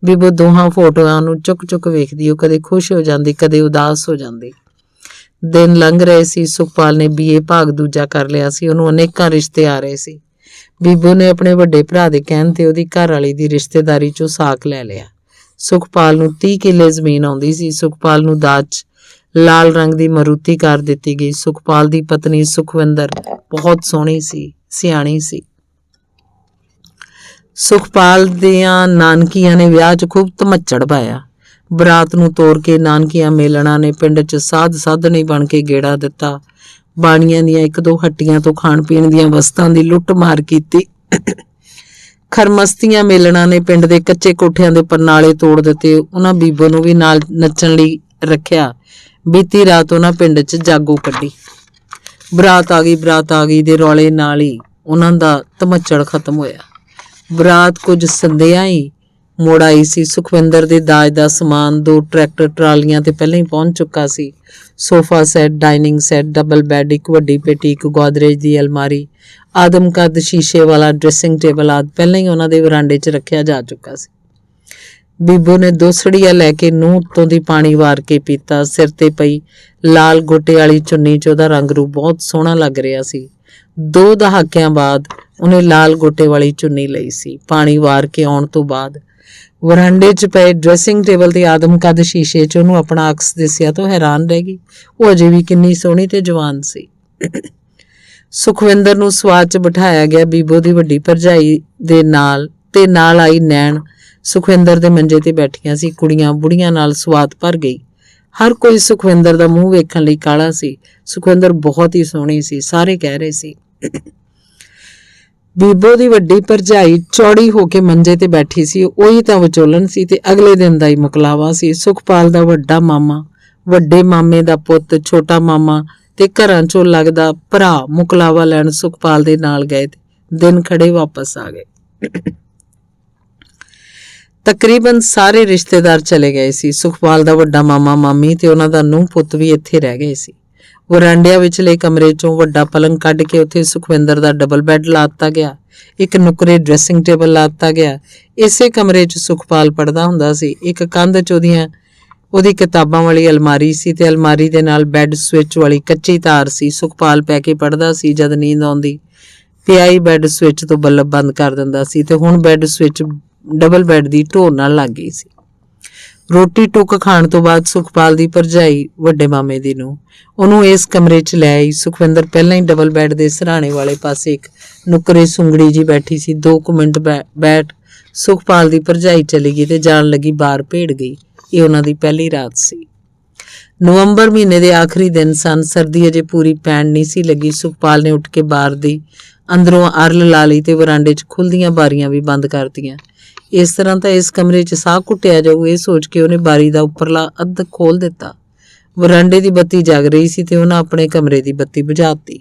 ਬੀਬੋ ਦੋਹਾਂ ਫੋਟੋਆਂ ਨੂੰ ਚੁੱਕ ਵੇਖਦੀ। ਉਹ ਕਦੇ ਖੁਸ਼ ਹੋ ਜਾਂਦੀ, ਕਦੇ ਉਦਾਸ ਹੋ ਜਾਂਦੀ। ਦਿਨ ਲੰਘ ਰਹੇ ਸੀ। ਸੁਖਪਾਲ ਨੇ BA ਭਾਗ ਦੂਜਾ ਕਰ ਲਿਆ ਸੀ। ਉਹਨੂੰ ਅਨੇਕਾਂ ਰਿਸ਼ਤੇ ਆ ਰਹੇ ਸੀ। ਬੀਬੋ ਨੇ ਆਪਣੇ ਵੱਡੇ ਭਰਾ ਦੇ ਕਹਿਣ ਤੇ ਉਹਦੀ ਘਰ ਵਾਲੀ ਦੀ ਰਿਸ਼ਤੇਦਾਰੀ 'ਚੋਂ ਸਾਕ ਲੈ ਲਿਆ। ਸੁਖਪਾਲ ਨੂੰ 30 ਕਿੱਲੇ ਜ਼ਮੀਨ ਆਉਂਦੀ ਸੀ। ਸੁਖਪਾਲ ਨੂੰ ਦਾਜ 'ਚ ਲਾਲ ਰੰਗ ਦੀ ਮਾਰੂਤੀ ਕਾਰ ਦਿੱਤੀ ਗਈ। ਸੁਖਪਾਲ ਦੀ ਪਤਨੀ ਸੁਖਵਿੰਦਰ ਬਹੁਤ ਸੋਹਣੀ ਸੀ, ਸਿਆਣੀ ਸੀ। ਸੁਖਪਾਲ ਦੀਆਂ ਨਾਨਕੀਆਂ ਨੇ ਵਿਆਹ 'ਚ ਖੂਬ ਧਮੱਚੜ ਪਾਇਆ। ਬਰਾਤ ਨੂੰ ਤੋਰ ਕੇ ਨਾਨਕੀਆਂ ਮੇਲਣਾ ਨੇ ਪਿੰਡ 'ਚ ਸਾਧ ਸਾਧਣੀ ਬਣ ਕੇ ਗੇੜਾ ਦਿੱਤਾ। ਬਾਣੀਆਂ ਦੀਆਂ 1-2 ਹੱਟੀਆਂ ਤੋਂ ਖਾਣ ਪੀਣ ਦੀਆਂ ਵਸਤਾਂ ਦੀ ਲੁੱਟ ਮਾਰ ਕੀਤੀ। ਖਰਮਸਤੀਆਂ ਮੇਲਣਾ ਨੇ ਪਿੰਡ ਦੇ ਕੱਚੇ ਕੋਠਿਆਂ ਦੇ ਪਰਨਾਲੇ ਤੋੜ ਦਿੱਤੇ। ਉਹਨਾਂ ਬੀਬੋ ਨੂੰ ਵੀ ਨਾਲ ਨੱਚਣ ਲਈ ਰੱਖਿਆ। ਬੀਤੀ ਰਾਤ ਉਹਨਾਂ ਪਿੰਡ 'ਚ ਜਾਗੋ ਕੱਢੀ। ਬਰਾਤ ਆ ਗਈ ਦੇ ਰੌਲੇ ਨਾਲ ਹੀ ਉਹਨਾਂ ਦਾ ਧਮੱਚੜ ਖਤਮ ਹੋਇਆ। ਬਰਾਤ ਕੁਝ ਸੰਧਿਆ ਹੀ ਮੁੜ ਆਈ ਸੀ। ਸੁਖਵਿੰਦਰ ਦੇ ਦਾਜ ਦਾ ਸਮਾਨ 2 ਟਰੈਕਟਰ ਟਰਾਲੀਆਂ ਤੇ ਪਹਿਲਾਂ ਹੀ ਪਹੁੰਚ ਚੁੱਕਾ ਸੀ। Sofa set, dining set, double bed, ਇੱਕ ਵੱਡੀ ਪੇਟੀ, ਇੱਕ ਗੋਦਰੇਜ ਦੀ ਅਲਮਾਰੀ, ਆਦਮਕਦ ਸ਼ੀਸ਼ੇ ਵਾਲਾ ਡਰੈਸਿੰਗ ਟੇਬਲ ਆਦਿ ਪਹਿਲਾਂ ਹੀ ਉਹਨਾਂ ਦੇ ਵਰਾਂਡੇ 'ਚ ਰੱਖਿਆ ਜਾ ਚੁੱਕਾ ਸੀ। ਬੀਬੋ ਨੇ 2 ਸੜੀਆਂ ਲੈ ਕੇ ਨੂੰਹ ਉੱਤੋਂ ਦੀ ਪਾਣੀ ਵਾਰ ਕੇ ਪੀਤਾ। ਸਿਰ ਤੇ ਪਈ ਲਾਲ ਗੋਟੇ ਵਾਲੀ ਚੁੰਨੀ 'ਚ ਉਹਦਾ ਰੰਗ ਰੂਪ ਬਹੁਤ ਸੋਹਣਾ ਲੱਗ ਰਿਹਾ ਸੀ। 2 ਦਹਾਕਿਆਂ ਬਾਅਦ ਉਹਨੇ ਲਾਲ ਗੋਟੇ ਵਾਲੀ ਚੁੰਨੀ ਲਈ ਸੀ। ਪਾਣੀ ਵਾਰ ਕੇ ਆਉਣ ਤੋਂ ਬਾਅਦ ਵਰਾਂਡੇ 'ਚ ਪਏ ਡਰੈਸਿੰਗ ਟੇਬਲ ਤੇ ਆਦਮਕਦ ਸ਼ੀਸ਼ੇ 'ਚ ਉਹਨੂੰ ਆਪਣਾ ਅਕਸ ਦਿਸਿਆ ਤਾਂ ਹੈਰਾਨ ਰਹਿ ਗਈ। ਉਹ ਅਜੇ ਵੀ ਕਿੰਨੀ ਸੋਹਣੀ ਤੇ ਜਵਾਨ ਸੀ। ਸੁਖਵਿੰਦਰ ਨੂੰ ਸਵਾਦ 'ਚ ਬਿਠਾਇਆ ਗਿਆ। ਬੀਬੋ ਦੀ ਵੱਡੀ ਭਰਜਾਈ ਦੇ ਨਾਲ ਆਈ ਨੈਣ ਸੁਖਵਿੰਦਰ ਦੇ ਮੰਜੇ ਤੇ ਬੈਠੀਆਂ ਸੀ। ਕੁੜੀਆਂ ਬੁੜੀਆਂ ਨਾਲ ਸਵਾਦ ਭਰ ਗਈ। ਹਰ ਕੋਈ ਸੁਖਵਿੰਦਰ ਦਾ ਮੂੰਹ ਵੇਖਣ ਲਈ ਕਾਹਲਾ ਸੀ। ਸੁਖਵਿੰਦਰ ਬਹੁਤ ਹੀ ਸੋਹਣੀ ਸੀ, ਸਾਰੇ ਕਹਿ ਰਹੇ ਸੀ। ਬੀਬੋ ਦੀ ਵੱਡੀ ਭਰਜਾਈ ਚੌੜੀ ਹੋ ਕੇ ਮੰਜੇ ਤੇ ਬੈਠੀ ਸੀ। ਉਹੀ ਤਾਂ ਵਿਚੋਲਨ ਸੀ ਤੇ ਅਗਲੇ ਦਿਨ ਦਾ ਹੀ ਮੁਕਲਾਵਾ ਸੀ। ਸੁਖਪਾਲ ਦਾ ਵੱਡਾ ਮਾਮਾ, ਵੱਡੇ ਮਾਮੇ ਦਾ ਪੁੱਤ, ਛੋਟਾ ਮਾਮਾ ਤੇ ਘਰਾਂ 'ਚੋਂ ਲੱਗਦਾ ਭਰਾ ਮੁਕਲਾਵਾ ਲੈਣ ਸੁਖਪਾਲ ਦੇ ਨਾਲ ਗਏ ਤੇ ਦਿਨ ਖੜੇ ਵਾਪਸ ਆ ਗਏ। ਤਕਰੀਬਨ ਸਾਰੇ ਰਿਸ਼ਤੇਦਾਰ ਚਲੇ ਗਏ ਸੀ। ਸੁਖਪਾਲ ਦਾ ਵੱਡਾ ਮਾਮਾ ਮਾਮੀ ਤੇ ਉਹਨਾਂ ਦਾ ਨੂੰਹ ਪੁੱਤ ਵੀ ਇੱਥੇ ਰਹਿ ਗਏ ਸੀ। ਵਰਾਂਡਿਆਂ ਵਿਚਲੇ ਕਮਰੇ 'ਚੋਂ ਵੱਡਾ ਪਲੰਗ ਕੱਢ ਕੇ ਉੱਥੇ ਸੁਖਵਿੰਦਰ ਦਾ ਡਬਲ ਬੈੱਡ ਲਾ ਦਿੱਤਾ ਗਿਆ। ਇੱਕ ਨੁਕਰੇ ਡਰੈਸਿੰਗ ਟੇਬਲ ਲਾ ਦਿੱਤਾ ਗਿਆ। ਇਸੇ ਕਮਰੇ 'ਚ ਸੁਖਪਾਲ ਪੜ੍ਹਦਾ ਹੁੰਦਾ ਸੀ। ਇੱਕ ਕੰਧ 'ਚ ਉਹਦੀ ਕਿਤਾਬਾਂ ਵਾਲੀ ਅਲਮਾਰੀ ਸੀ ਤੇ ਅਲਮਾਰੀ ਦੇ ਨਾਲ ਬੈੱਡ ਸਵਿਚ ਵਾਲੀ ਕੱਚੀ ਤਾਰ ਸੀ। ਸੁਖਪਾਲ ਪੈ ਕੇ ਪੜ੍ਹਦਾ ਸੀ। ਜਦ ਨੀਂਦ ਆਉਂਦੀ ਪਿਆਈ ਬੈੱਡ ਸਵਿਚ ਤੋਂ ਬੱਲਬ ਬੰਦ ਕਰ ਦਿੰਦਾ ਸੀ ਤੇ ਹੁਣ ਬੈੱਡ ਸਵਿਚ ਡਬਲ ਬੈੱਡ ਦੀ ਢੋਰ ਨਾਲ ਲੱਗ ਗਈ ਸੀ। ਰੋਟੀ ਟੁੱਕ ਖਾਣ ਤੋਂ ਬਾਅਦ ਸੁਖਪਾਲ ਦੀ ਭਰਜਾਈ ਵੱਡੇ ਮਾਮੇ ਦੀ ਨੂੰ ਉਹਨੂੰ ਇਸ ਕਮਰੇ 'ਚ ਲੈ ਆਈ। ਸੁਖਵਿੰਦਰ ਪਹਿਲਾਂ ਹੀ ਡਬਲ ਬੈੱਡ ਦੇ ਸਿਰਹਾਣੇ ਵਾਲੇ ਪਾਸੇ ਇੱਕ ਨੁਕਰੇ ਸੁੰਗੜੀ ਜੀ ਬੈਠੀ ਸੀ। 2 ਮਿੰਟ ਬੈਠ ਸੁਖਪਾਲ ਦੀ ਭਰਜਾਈ ਚਲੀ ਗਈ ਤੇ ਜਾਣ ਲੱਗੀ ਬਾਹਰ ਭੇੜ ਗਈ। ਇਹ ਉਹਨਾਂ ਦੀ ਪਹਿਲੀ ਰਾਤ ਸੀ। ਨਵੰਬਰ ਮਹੀਨੇ ਦੇ ਆਖਰੀ ਦਿਨ ਸਨ। ਸਰਦੀ ਅਜੇ ਪੂਰੀ ਪੈਣ ਨਹੀਂ ਸੀ ਲੱਗੀ। ਸੁਖਪਾਲ ਨੇ ਉੱਠ ਕੇ ਬਾਹਰ ਦੀ ਅੰਦਰੋਂ ਅਰਲ ਲਾ ਲਈ ਤੇ ਵਰਾਂਡੇ 'ਚ ਖੁੱਲ੍ਹਦੀਆਂ ਬਾਰੀਆਂ ਵੀ ਬੰਦ ਕਰਤੀਆਂ। ਇਸ ਤਰ੍ਹਾਂ ਤਾਂ ਇਸ ਕਮਰੇ 'ਚ ਸਾਹ ਘੁੱਟਿਆ ਜਾਊ, ਇਹ ਸੋਚ ਕੇ ਉਹਨੇ ਬਾਰੀ ਦਾ ਉੱਪਰਲਾ ਅੱਧ ਖੋਲ੍ਹ ਦਿੱਤਾ। ਵਰਾਂਡੇ ਦੀ ਬੱਤੀ ਜਗ ਰਹੀ ਸੀ ਤੇ ਉਹਨਾਂ ਆਪਣੇ ਕਮਰੇ ਦੀ ਬੱਤੀ ਬੁਝਾਤੀ।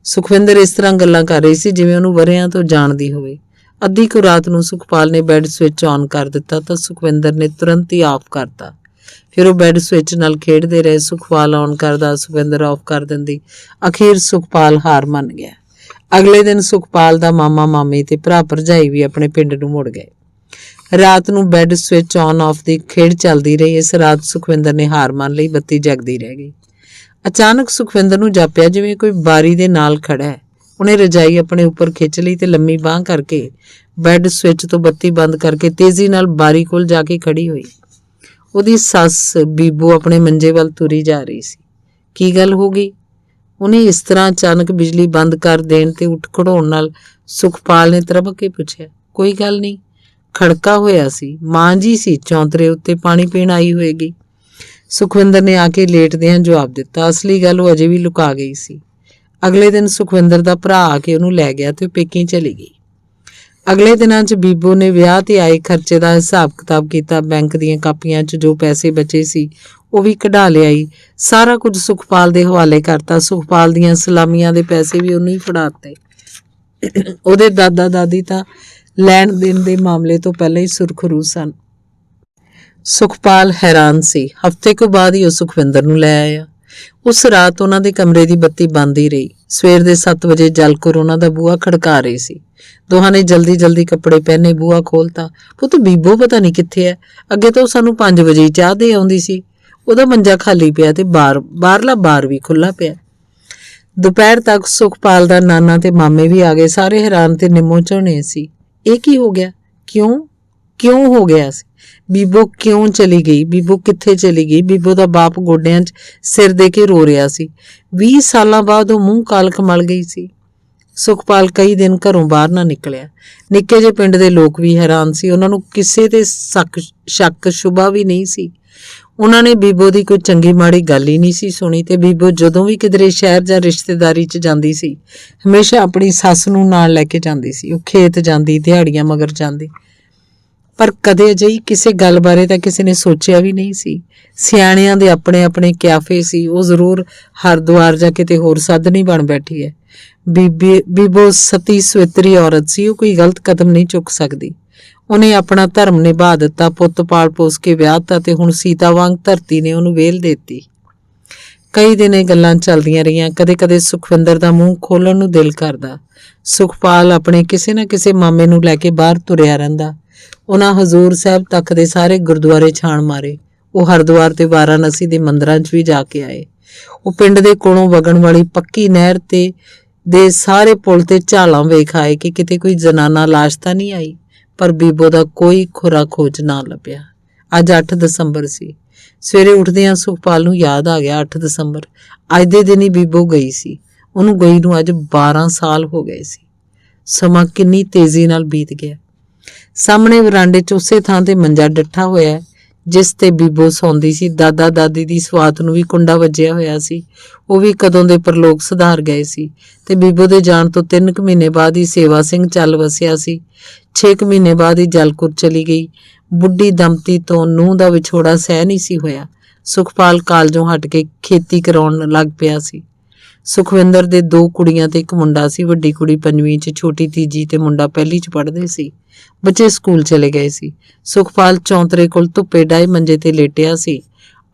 ਸੁਖਵਿੰਦਰ ਇਸ ਤਰ੍ਹਾਂ ਗੱਲਾਂ ਕਰ ਰਹੀ ਸੀ ਜਿਵੇਂ ਉਹਨੂੰ ਵਰ੍ਹਿਆਂ ਤੋਂ ਜਾਣਦੀ ਹੋਵੇ। ਅੱਧੀ ਕੁ ਰਾਤ ਨੂੰ ਸੁਖਪਾਲ ਨੇ ਬੈੱਡ ਸਵਿਚ ਆਨ ਕਰ ਦਿੱਤਾ ਤਾਂ ਸੁਖਵਿੰਦਰ ਨੇ ਤੁਰੰਤ ਹੀ ਆਫ ਕਰਤਾ। ਫਿਰ ਉਹ ਬੈੱਡ ਸਵਿਚ ਨਾਲ ਖੇਡਦੇ ਰਹੇ। ਸੁਖਪਾਲ ਆਨ ਕਰਦਾ, ਸੁਖਵਿੰਦਰ ਆਫ ਕਰ ਦਿੰਦੀ। ਅਖੀਰ ਸੁਖਪਾਲ ਹਾਰ ਮੰਨ ਗਿਆ। ਅਗਲੇ ਦਿਨ ਸੁਖਪਾਲ ਦਾ ਮਾਮਾ ਮਾਮੀ ਤੇ ਭਰਾ ਭਰਜਾਈ ਵੀ ਆਪਣੇ ਪਿੰਡ ਨੂੰ ਮੁੜ ਗਏ। ਰਾਤ ਨੂੰ ਬੈੱਡ ਸਵਿਚ ਆਨ ਆਫ ਦੀ ਖੇਡ ਚੱਲਦੀ ਰਹੀ। ਇਸ ਰਾਤ ਸੁਖਵਿੰਦਰ ਨੇ ਹਾਰ ਮੰਨ ਲਈ। ਬੱਤੀ ਜਗਦੀ ਰਹਿ ਗਈ। ਅਚਾਨਕ ਸੁਖਵਿੰਦਰ ਨੂੰ ਜਾਪਿਆ ਜਿਵੇਂ ਕੋਈ ਬਾਰੀ ਦੇ ਨਾਲ ਖੜਾ ਹੈ। ਉਹਨੇ ਰਜਾਈ ਆਪਣੇ ਉੱਪਰ ਖਿੱਚ ਲਈ ਤੇ ਲੰਮੀ ਬਾਂਹ ਕਰਕੇ ਬੈੱਡ ਸਵਿਚ ਤੋਂ ਬੱਤੀ ਬੰਦ ਕਰਕੇ ਤੇਜ਼ੀ ਨਾਲ ਬਾਰੀ ਕੋਲ ਜਾ ਕੇ ਖੜੀ ਹੋਈ। ਉਹਦੀ ਸੱਸ ਬੀਬੋ ਆਪਣੇ ਮੰਜੇ ਵੱਲ ਤੁਰੀ ਜਾ ਰਹੀ ਸੀ। ਕੀ ਗੱਲ ਹੋ ਗਈ? ਉਹਨੇ ਇਸ ਤਰ੍ਹਾਂ ਅਚਾਨਕ ਬਿਜਲੀ ਬੰਦ ਕਰ ਦੇਣ ਤੇ ਉੱਠ ਖੜੋਣ ਨਾਲ ਸੁਖਪਾਲ ਨੇ ਤਰਬਕ ਕੇ ਪੁੱਛਿਆ। ਕੋਈ ਗੱਲ ਨਹੀਂ, ਖੜਕਾ ਹੋਇਆ ਸੀ। ਮਾਂ ਜੀ ਸੀ ਚੌਂਤਰੇ ਉੱਤੇ ਪਾਣੀ ਪੀਣ ਆਈ ਹੋਏਗੀ। ਸੁਖਵਿੰਦਰ ਨੇ ਆ ਕੇ ਲੇਟਦਿਆਂ ਜਵਾਬ ਦਿੱਤਾ। ਅਸਲੀ ਗੱਲ ਉਹ ਅਜੇ ਵੀ ਲੁਕਾ ਗਈ ਸੀ। ਅਗਲੇ ਦਿਨ ਸੁਖਵਿੰਦਰ ਦਾ ਭਰਾ ਆ ਕੇ ਉਹਨੂੰ ਲੈ ਗਿਆ ਤੇ ਉਹ ਪੇਕੀ ਚਲੀ ਗਈ। ਅਗਲੇ ਦਿਨਾਂ 'ਚ ਬੀਬੋ ਨੇ ਵਿਆਹ ਤੇ ਆਏ ਖਰਚੇ ਦਾ ਹਿਸਾਬ ਕਿਤਾਬ ਕੀਤਾ। ਬੈਂਕ ਦੀਆਂ ਕਾਪੀਆਂ 'ਚ ਜੋ ਪੈਸੇ ਬਚੇ ਸੀ ਉਹ ਵੀ ਕਢਾ ਲਿਆਈ। ਸਾਰਾ ਕੁਝ ਸੁਖਪਾਲ ਦੇ ਹਵਾਲੇ ਕਰਤਾ। ਸੁਖਪਾਲ ਦੀਆਂ ਸਲਾਮੀਆਂ ਦੇ ਪੈਸੇ ਵੀ ਉਹਨੂੰ ਹੀ ਫੜਾ ਦਿੱਤੇ। ਉਹਦੇ ਦਾਦਾ ਦਾਦੀ ਤਾਂ ਲੈਣ ਦੇਣ ਦੇ ਮਾਮਲੇ ਤੋਂ ਪਹਿਲਾਂ ਹੀ ਸੁਰਖਰੂ ਸਨ। ਸੁਖਪਾਲ ਹੈਰਾਨ ਸੀ। ਹਫ਼ਤੇ ਕੁ ਬਾਅਦ ਹੀ ਉਹ ਸੁਖਵਿੰਦਰ ਨੂੰ ਲੈ ਆਇਆ। ਉਸ ਰਾਤ ਉਹਨਾਂ ਦੇ ਕਮਰੇ ਦੀ ਬੱਤੀ ਬੰਦ ਹੀ ਰਹੀ। ਸਵੇਰ ਦੇ 7 ਵਜੇ ਜਲਕੌਰ ਉਹਨਾਂ ਦਾ ਬੂਹਾ ਖੜਕਾ ਰਹੀ ਸੀ। ਦੋਹਾਂ ਨੇ ਜਲਦੀ ਕੱਪੜੇ ਪਹਿਨੇ, ਬੂਹਾ ਖੋਲ੍ਹਤਾ। ਪੁੱਤ ਬੀਬੋ ਪਤਾ ਨਹੀਂ ਕਿੱਥੇ ਹੈ? ਅੱਗੇ ਤਾਂ ਉਹ ਸਾਨੂੰ 5 ਵਜੇ ਹੀ ਚਾਹ ਦੇ ਆਉਂਦੀ ਸੀ। ਉਹਦਾ ਮੰਜਾ ਖਾਲੀ ਪਿਆ ਤੇ ਬਾਹਰਲਾ ਬਾਰ ਵੀ ਖੁੱਲ੍ਹਾ ਪਿਆ। ਦੁਪਹਿਰ ਤੱਕ ਸੁਖਪਾਲ ਦਾ ਨਾਨਾ ਤੇ ਮਾਮੇ ਵੀ ਆ ਗਏ। ਸਾਰੇ ਹੈਰਾਨ ਤੇ ਨਿੰਮੋ ਝੋਣੇ ਸੀ। ਇਹ ਕੀ ਹੋ ਗਿਆ? ਕਿਉਂ ਹੋ ਗਿਆ ਸੀ? ਬੀਬੋ ਕਿਉਂ ਚਲੀ ਗਈ? ਬੀਬੋ ਕਿੱਥੇ ਚਲੀ ਗਈ? ਬੀਬੋ ਦਾ ਬਾਪ ਗੋਡਿਆਂ 'ਚ ਸਿਰ ਦੇ ਕੇ ਰੋ ਰਿਹਾ ਸੀ। 20 ਸਾਲਾਂ ਬਾਅਦ ਉਹ ਮੂੰਹ ਕਾਲਖ ਮਲ ਗਈ ਸੀ। ਸੁਖਪਾਲ ਕਈ ਦਿਨ ਘਰੋਂ ਬਾਹਰ ਨਾ ਨਿਕਲਿਆ। ਨਿੱਕੇ ਜਿਹੇ ਪਿੰਡ ਦੇ ਲੋਕ ਵੀ ਹੈਰਾਨ ਸੀ। ਉਹਨਾਂ ਨੂੰ ਕਿਸੇ ਤੇ ਸ਼ੱਕ ਸ਼ੁਬਾ ਵੀ ਨਹੀਂ ਸੀ। ਉਹਨਾਂ ਨੇ ਬੀਬੋ ਦੀ ਕੋਈ ਚੰਗੀ ਮਾੜੀ ਗੱਲ ਹੀ ਨਹੀਂ ਸੀ ਸੁਣੀ ਤੇ ਬੀਬੋ ਜਦੋਂ ਵੀ ਕਿਧਰੇ ਸ਼ਹਿਰ ਜਾਂ ਰਿਸ਼ਤੇਦਾਰੀ 'ਚ ਜਾਂਦੀ ਸੀ ਹਮੇਸ਼ਾ ਆਪਣੀ ਸੱਸ ਨੂੰ ਨਾਲ ਲੈ ਕੇ ਜਾਂਦੀ ਸੀ। ਉਹ ਖੇਤ ਜਾਂਦੀ, ਦਿਹਾੜੀਆਂ ਮਗਰ ਜਾਂਦੀ, ਪਰ ਕਦੇ ਅਜਿਹੀ ਕਿਸੇ ਗੱਲ ਬਾਰੇ ਤਾਂ ਕਿਸੇ ਨੇ ਸੋਚਿਆ ਵੀ ਨਹੀਂ ਸੀ। ਸਿਆਣਿਆਂ ਦੇ ਆਪਣੇ ਆਪਣੇ ਕਿਆਫੇ ਸੀ। ਉਹ ਜ਼ਰੂਰ ਹਰਿਦੁਆਰ ਜਾਂ ਕਿਤੇ ਹੋਰ ਸਾਧਨੀ ਬਣ ਬੈਠੀ ਹੈ। ਬੀਬੋ ਸਤੀ ਸਵਿਤਰੀ ਔਰਤ ਸੀ। ਉਹ ਕੋਈ ਗਲਤ ਕਦਮ ਨਹੀਂ ਚੁੱਕ ਸਕਦੀ। ਉਹਨੇ ਆਪਣਾ ਧਰਮ ਨਿਭਾ ਦਿੱਤਾ, ਪੁੱਤ ਪਾਲ ਪੋਸ ਕੇ ਵਿਆਹਤਾ ਤੇ ਹੁਣ ਸੀਤਾ ਵਾਂਗ ਧਰਤੀ ਨੇ ਉਹਨੂੰ ਵੇਲ ਦਿੱਤੀ। ਕਈ ਦਿਨ ਇਹ ਗੱਲਾਂ ਚੱਲਦੀਆਂ ਰਹੀਆਂ। ਕਦੇ ਸੁਖਵਿੰਦਰ ਦਾ ਮੂੰਹ ਖੋਲ੍ਹਣ ਨੂੰ ਦਿਲ ਕਰਦਾ। ਸੁਖਪਾਲ ਆਪਣੇ ਕਿਸੇ ਨਾ ਕਿਸੇ ਮਾਮੇ ਨੂੰ ਲੈ ਕੇ ਬਾਹਰ ਤੁਰਿਆ ਰਹਿੰਦਾ। ਉਹਨਾਂ ਹਜ਼ੂਰ ਸਾਹਿਬ ਤੱਕ ਦੇ ਸਾਰੇ ਗੁਰਦੁਆਰੇ ਛਾਣ ਮਾਰੇ। ਉਹ ਹਰਿਦੁਆਰ ਤੇ ਵਾਰਾਣਸੀ ਦੇ ਮੰਦਰਾਂ 'ਚ ਵੀ ਜਾ ਕੇ ਆਏ। ਉਹ ਪਿੰਡ ਦੇ ਕੋਲੋਂ ਵਗਣ ਵਾਲੀ ਪੱਕੀ ਨਹਿਰ ਤੇ ਦੇ ਸਾਰੇ ਪੁਲ ਤੇ ਝਾਲਾਂ ਵੇਖ ਆਏ ਕਿ ਕਿਤੇ ਕੋਈ ਜ਼ਨਾਨਾ ਲਾਸ਼ ਤਾਂ ਨਹੀਂ ਆਈ, ਪਰ ਬੀਬੋ ਦਾ ਕੋਈ ਖੁਰਾ ਖੋਜ ਨਾ ਲੱਭਿਆ। ਅੱਜ 8 ਦਸੰਬਰ ਸੀ। ਸਵੇਰੇ ਉੱਠਦਿਆਂ ਸੁਖਪਾਲ ਨੂੰ ਯਾਦ ਆ ਗਿਆ 8 ਦਸੰਬਰ। ਅੱਜ ਦੇ ਦਿਨ ਹੀ ਬੀਬੋ ਗਈ ਸੀ। ਉਹਨੂੰ ਗਈ ਨੂੰ ਅੱਜ 12 ਸਾਲ ਹੋ ਗਏ ਸੀ। ਸਮਾਂ ਕਿੰਨੀ ਤੇਜ਼ੀ ਨਾਲ ਬੀਤ ਗਿਆ। ਸਾਹਮਣੇ ਵਰਾਂਡੇ 'ਚ ਉਸੇ ਥਾਂ ਤੇ ਮੰਜਾ ਡੱਠਾ ਹੋਇਆ ਜਿਸ ਤੇ ਬੀਬੋ ਸੌਂਦੀ ਸੀ। ਦਾਦਾ ਦਾਦੀ ਦੀ ਸਵਾਤ ਨੂੰ ਵੀ ਕੁੰਡਾ ਵੱਜਿਆ ਹੋਇਆ ਸੀ। ਉਹ ਵੀ ਕਦੋਂ ਦੇ ਪਰਲੋਕ ਸੁਧਾਰ ਗਏ ਸੀ ਤੇ ਬੀਬੋ ਦੇ ਜਾਣ ਤੋਂ 3 ਮਹੀਨੇ ਬਾਅਦ ਹੀ ਸੇਵਾ ਸਿੰਘ ਚੱਲ ਵਸਿਆ ਸੀ। 6 ਮਹੀਨੇ ਬਾਅਦ ਹੀ ਜਲਕੌਰ ਚਲੀ ਗਈ। ਬੁੱਢੀ ਦੰਪਤੀ ਤੋਂ ਨੂੰਹ ਦਾ ਵਿਛੋੜਾ ਸਹਿ ਨਹੀਂ ਸੀ ਹੋਇਆ। ਸੁਖਪਾਲ ਕਾਲਜੋਂ ਹਟ ਕੇ ਖੇਤੀ ਕਰਾਉਣ ਲੱਗ ਪਿਆ ਸੀ। ਸੁਖਵਿੰਦਰ ਦੇ 2 ਕੁੜੀਆਂ ਤੇ 1 ਮੁੰਡਾ ਸੀ। ਵੱਡੀ ਕੁੜੀ 5ਵੀਂ 'ਚ, ਛੋਟੀ ਤੀਜੀ ਤੇ ਮੁੰਡਾ 1ਲੀ 'ਚ ਪੜ੍ਹਦੇ ਸੀ। ਬੱਚੇ ਸਕੂਲ ਚਲੇ ਗਏ ਸੀ। ਸੁਖਪਾਲ ਚੌਂਤਰੇ ਕੋਲ ਧੁੱਪੇ ਡਾਏ ਮੰਜੇ ਤੇ ਲੇਟਿਆ ਸੀ।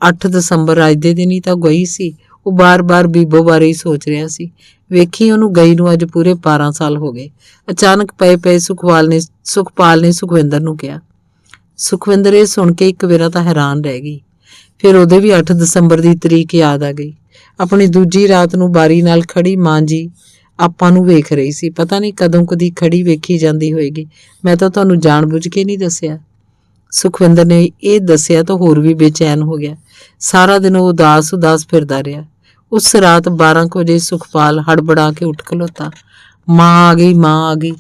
8 ਦਸੰਬਰ ਅੱਜ ਦੇ ਦਿਨ ਹੀ ਤਾਂ ਗਈ ਸੀ। ਉਹ ਬਾਰ-ਬਾਰ ਬੀਬੋ ਬਾਰੇ ਹੀ ਸੋਚ ਰਿਹਾ ਸੀ। ਵੇਖੀ ਉਹਨੂੰ ਗਈ ਨੂੰ ਅੱਜ ਪੂਰੇ 12 ਸਾਲ ਹੋ ਗਏ। ਅਚਾਨਕ ਪਏ ਸੁਖਪਾਲ ਨੇ ਸੁਖਵਿੰਦਰ ਨੂੰ ਕਿਹਾ। ਸੁਖਵਿੰਦਰ ਇਹ ਸੁਣ ਕੇ ਇੱਕ ਵੇਰਾ ਤਾਂ ਹੈਰਾਨ ਰਹਿ ਗਈ। ਫਿਰ ਉਹਦੇ ਵੀ 8 ਦਸੰਬਰ ਦੀ ਤਰੀਕ ਯਾਦ ਆ ਗਈ। ਆਪਣੀ ਦੂਜੀ ਰਾਤ ਨੂੰ ਬਾਰੀ ਨਾਲ ਖੜੀ ਮਾਂ ਜੀ ਆਪਾਂ ਨੂੰ ਵੇਖ ਰਹੀ ਸੀ। ਪਤਾ ਨਹੀਂ ਕਦੋਂ ਕਦੀ ਖੜੀ ਵੇਖੀ ਜਾਂਦੀ ਹੋਏਗੀ। ਮੈਂ ਤਾਂ ਤੁਹਾਨੂੰ ਜਾਣਬੁੱਝ ਕੇ ਨਹੀਂ ਦੱਸਿਆ। ਸੁਖਵਿੰਦਰ ਨੇ ਇਹ ਦੱਸਿਆ ਤਾਂ ਹੋਰ ਵੀ ਬੇਚੈਨ ਹੋ ਗਿਆ। ਸਾਰਾ ਦਿਨ ਉਹ ਉਦਾਸ ਫਿਰਦਾ ਰਿਹਾ। ਉਸ ਰਾਤ 12 ਵਜੇ ਸੁਖਪਾਲ ਹੜਬੜਾ ਕੇ ਉੱਠ ਖਲੋਤਾ। ਮਾਂ ਆ ਗਈ।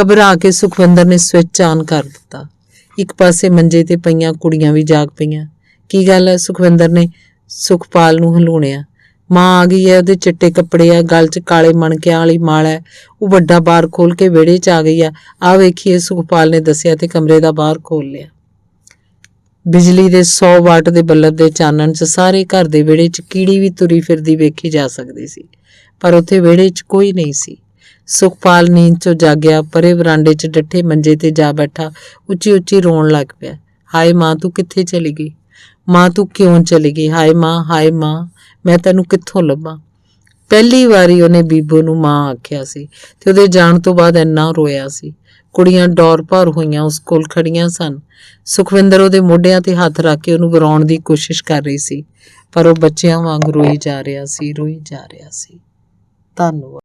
ਘਬਰਾ ਕੇ ਸੁਖਵਿੰਦਰ ਨੇ ਸਵਿੱਚ ਆਨ ਕਰ ਦਿੱਤਾ। ਇੱਕ ਪਾਸੇ ਮੰਜੇ ਤੇ ਪਈਆਂ ਕੁੜੀਆਂ ਵੀ ਜਾਗ ਪਈਆਂ। ਕੀ ਗੱਲ ਹੈ? ਸੁਖਵਿੰਦਰ ਨੇ ਸੁਖਪਾਲ ਨੂੰ ਹਲੂਣਿਆ। ਮਾਂ ਆ ਗਈ ਹੈ, ਉਹਦੇ ਚਿੱਟੇ ਕੱਪੜੇ ਆ, ਗਲ 'ਚ ਕਾਲੇ ਮਣਕਿਆਂ ਵਾਲੀ ਮਾਲ ਹੈ। ਉਹ ਵੱਡਾ ਬਾਰ ਖੋਲ ਕੇ ਵਿਹੜੇ 'ਚ ਆ ਗਈ ਆ। ਆਹ ਵੇਖੀਏ, ਸੁਖਪਾਲ ਨੇ ਦੱਸਿਆ ਤੇ ਕਮਰੇ ਦਾ ਬਾਹਰ ਖੋਲ ਲਿਆ। ਬਿਜਲੀ ਦੇ 100 ਵਾਟ ਦੇ ਬਲਬ ਦੇ ਚਾਨਣ 'ਚ ਸਾਰੇ ਘਰ ਦੇ ਵਿਹੜੇ 'ਚ ਕੀੜੀ ਵੀ ਤੁਰੀ ਫਿਰਦੀ ਵੇਖੀ ਜਾ ਸਕਦੀ ਸੀ, ਪਰ ਉੱਥੇ ਵਿਹੜੇ 'ਚ ਕੋਈ ਨਹੀਂ ਸੀ। ਸੁਖਪਾਲ ਨੀਂਦ 'ਚੋਂ ਜਾਗਿਆ, ਪਰੇ ਵਰਾਂਡੇ 'ਚ ਡੱਠੇ ਮੰਜੇ ਤੇ ਜਾ ਬੈਠਾ, ਉੱਚੀ ਰੋਣ ਲੱਗ ਪਿਆ। ਹਾਏ ਮਾਂ, ਤੂੰ ਕਿੱਥੇ ਚਲੀ ਗਈ? ਮਾਂ, ਤੂੰ ਕਿਉਂ ਚਲੀ ਗਈ? ਹਾਏ ਮਾਂ, ਮੈਂ ਤੈਨੂੰ ਕਿੱਥੋਂ ਲੱਭਾਂ? ਪਹਿਲੀ ਵਾਰੀ ਉਹਨੇ ਬੀਬੋ ਨੂੰ ਮਾਂ ਆਖਿਆ ਸੀ ਤੇ ਉਹਦੇ ਜਾਣ ਤੋਂ ਬਾਅਦ ਇੰਨਾ ਰੋਇਆ ਸੀ। ਕੁੜੀਆਂ ਡੌਰ ਭਰ ਹੋਈਆਂ ਉਸ ਕੋਲ ਖੜੀਆਂ ਸਨ। ਸੁਖਵਿੰਦਰ ਉਹਦੇ ਮੋਢਿਆਂ ਤੇ ਹੱਥ ਰੱਖ ਕੇ ਉਹਨੂੰ ਵਰਾਉਣ ਦੀ ਕੋਸ਼ਿਸ਼ ਕਰ ਰਹੀ ਸੀ, ਪਰ ਉਹ ਬੱਚਿਆਂ ਵਾਂਗ ਰੋਈ ਜਾ ਰਿਹਾ ਸੀ। ਧੰਨਵਾਦ।